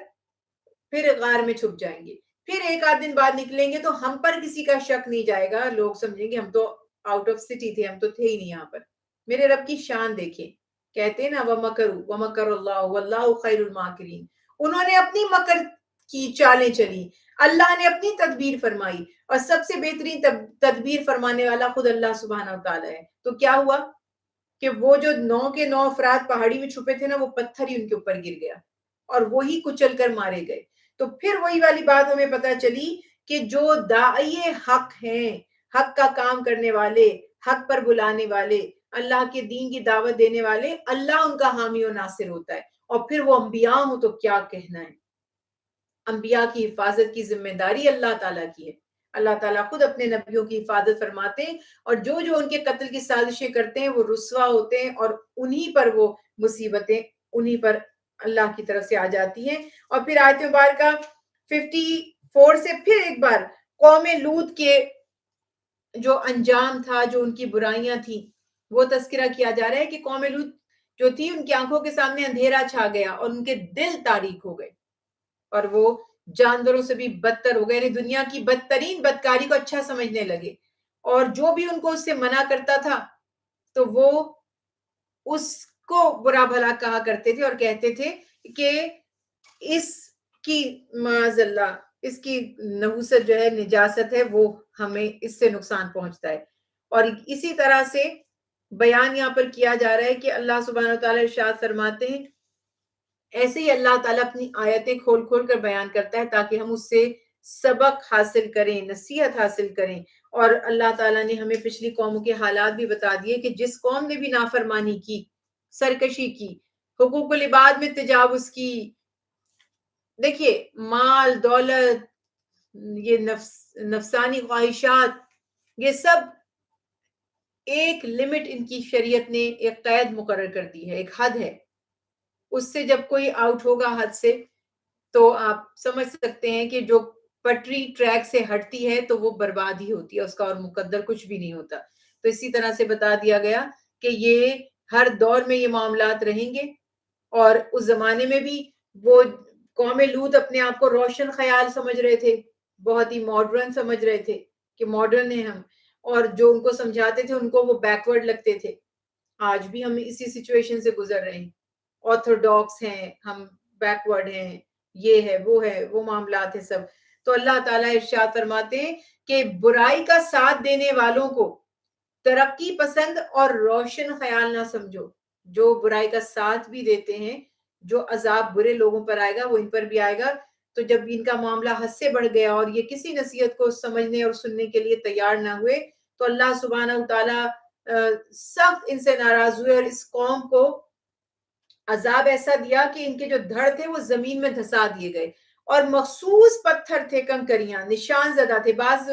پھر غار میں چھپ جائیں گے۔ پھر ایک آدھ دن بعد نکلیں گے تو ہم پر کسی کا شک نہیں جائے گا، لوگ سمجھیں گے ہم تو آؤٹ آف سٹی تھے، ہم تو تھے ہی نہیں یہاں پر۔ میرے رب کی شان دیکھیں، کہتے ہیں نا وَمَكَرُوا وَمَكَرَ اللَّهُ وَاللَّهُ خَيْرُ الْمَاكِرِينَ، انہوں نے اپنی مکر کی چالیں چلی، اللہ نے اپنی تدبیر فرمائی، اور سب سے بہترین تدبیر فرمانے والا خود اللہ سبحانہ وتعالی ہے۔ تو کیا ہوا کہ وہ جو 9 کے 9 افراد پہاڑی میں چھپے تھے نا، وہ پتھر ہی ان کے اوپر گر گیا اور وہی کچل کر مارے گئے۔ تو پھر وہی والی بات ہمیں پتہ چلی کہ جو داعی حق ہیں، حق کا کام کرنے والے، حق پر بلانے والے، اللہ کے دین کی دعوت دینے والے، اللہ ان کا حامی و ناصر ہوتا ہے، اور پھر وہ انبیاء ہوں تو کیا کہنا ہے۔ انبیاء کی حفاظت کی ذمہ داری اللہ تعالیٰ کی ہے، اللہ تعالیٰ خود اپنے نبیوں کی حفاظت فرماتے ہیں، اور جو جو ان کے قتل کی سازشیں کرتے ہیں وہ رسوا ہوتے ہیں، اور انہی پر وہ مصیبتیں انہی پر اللہ کی طرف سے آ جاتی ہیں۔ اور پھر آیت مبارکہ 54 سے پھر ایک بار قوم لوط کے جو انجام تھا، جو ان کی برائیاں تھیں، وہ تذکرہ کیا جا رہا ہے کہ قوم لوط جو تھی ان کی آنکھوں کے سامنے اندھیرا چھا گیا اور ان کے دل تاریک ہو گئے، اور وہ جانوروں سے بھی بدتر ہو گئے، یعنی دنیا کی بدترین بدکاری کو اچھا سمجھنے لگے، اور جو بھی ان کو اس سے منع کرتا تھا تو وہ اس کو برا بھلا کہا کرتے تھے اور کہتے تھے کہ اس کی معاذ اللہ اس کی نحوست جو ہے، نجاست ہے، وہ ہمیں اس سے نقصان پہنچتا ہے۔ اور اسی طرح سے بیان یہاں پر کیا جا رہا ہے کہ اللہ سبحانہ و تعالیٰ ارشاد فرماتے ہیں، ایسے ہی اللہ تعالیٰ اپنی آیتیں کھول کھول کر بیان کرتا ہے تاکہ ہم اس سے سبق حاصل کریں، نصیحت حاصل کریں۔ اور اللہ تعالیٰ نے ہمیں پچھلی قوموں کے حالات بھی بتا دیے کہ جس قوم نے بھی نافرمانی کی، سرکشی کی، حقوق العباد میں تجاوز کی، دیکھیے مال دولت، یہ نفسانی خواہشات، یہ سب ایک لمٹ ان کی شریعت نے ایک قید مقرر کر دی ہے، ایک حد ہے۔ اس سے جب کوئی آؤٹ ہوگا حد سے تو آپ سمجھ سکتے ہیں کہ جو پٹری ٹریک سے ہٹتی ہے تو وہ برباد ہی ہوتی ہے، اس کا اور مقدر کچھ بھی نہیں ہوتا۔ تو اسی طرح سے بتا دیا گیا کہ یہ ہر دور میں یہ معاملات رہیں گے، اور اس زمانے میں بھی وہ قوم لوط اپنے آپ کو روشن خیال سمجھ رہے تھے، بہت ہی ماڈرن سمجھ رہے تھے کہ ماڈرن ہیں ہم، اور جو ان کو سمجھاتے تھے ان کو وہ بیکورڈ لگتے تھے۔ آج بھی ہم اسی سچویشن سے گزر رہے ہیں، آرتھوڈاکس ہیں ہم، بیکورڈ ہیں، یہ ہے وہ معاملات ہیں سب۔ تو اللہ تعالیٰ ارشاد فرماتے ہیں کہ برائی کا ساتھ دینے والوں کو ترقی پسند اور روشن خیال نہ سمجھو۔ جو برائی کا ساتھ بھی دیتے ہیں، جو عذاب برے لوگوں پر آئے گا وہ ان پر بھی آئے گا۔ تو جب ان کا معاملہ حد سے بڑھ گیا اور یہ کسی نصیحت کو سمجھنے اور سننے کے لیے تیار نہ ہوئے تو اللہ سبحانہ وتعالیٰ سخت ان سے ناراض ہوئے، اور اس قوم کو عذاب ایسا دیا کہ ان کے جو دھڑ تھے وہ زمین میں دھسا دیے گئے، اور مخصوص پتھر تھے، کنکریاں نشان زدہ تھے۔ بعض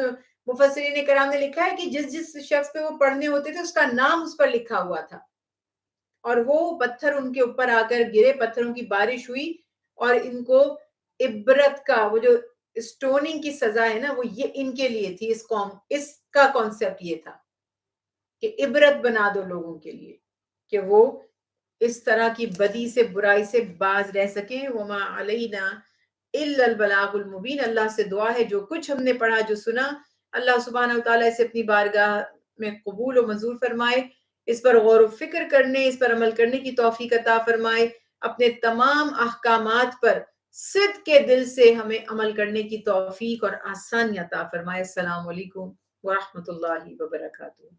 مفسرین کرام نے لکھا ہے کہ جس جس شخص پہ وہ پڑھنے ہوتے تھے اس کا نام اس پر لکھا ہوا تھا، اور وہ پتھر ان کے اوپر آ کر گرے، پتھروں کی بارش ہوئی، اور ان کو عبرت کا وہ جو اسٹوننگ کی سزا ہے نا، وہ یہ ان کے لیے تھی۔ اس کا کانسیپٹ یہ تھا کہ عبرت بنا دو لوگوں کے لیے کہ وہ اس طرح کی بدی سے، برائی سے باز رہ سکیں۔ وما علینا الا البلاغ المبین۔ اللہ سے دعا ہے جو کچھ ہم نے پڑھا، جو سنا، اللہ سبحانہ وتعالیٰ اسے اپنی بارگاہ میں قبول و منظور فرمائے، اس پر غور و فکر کرنے، اس پر عمل کرنے کی توفیق عطا فرمائے، اپنے تمام احکامات پر صدق کے دل سے ہمیں عمل کرنے کی توفیق اور آسانی عطا فرمائے۔ السلام علیکم ورحمۃ اللہ وبرکاتہ۔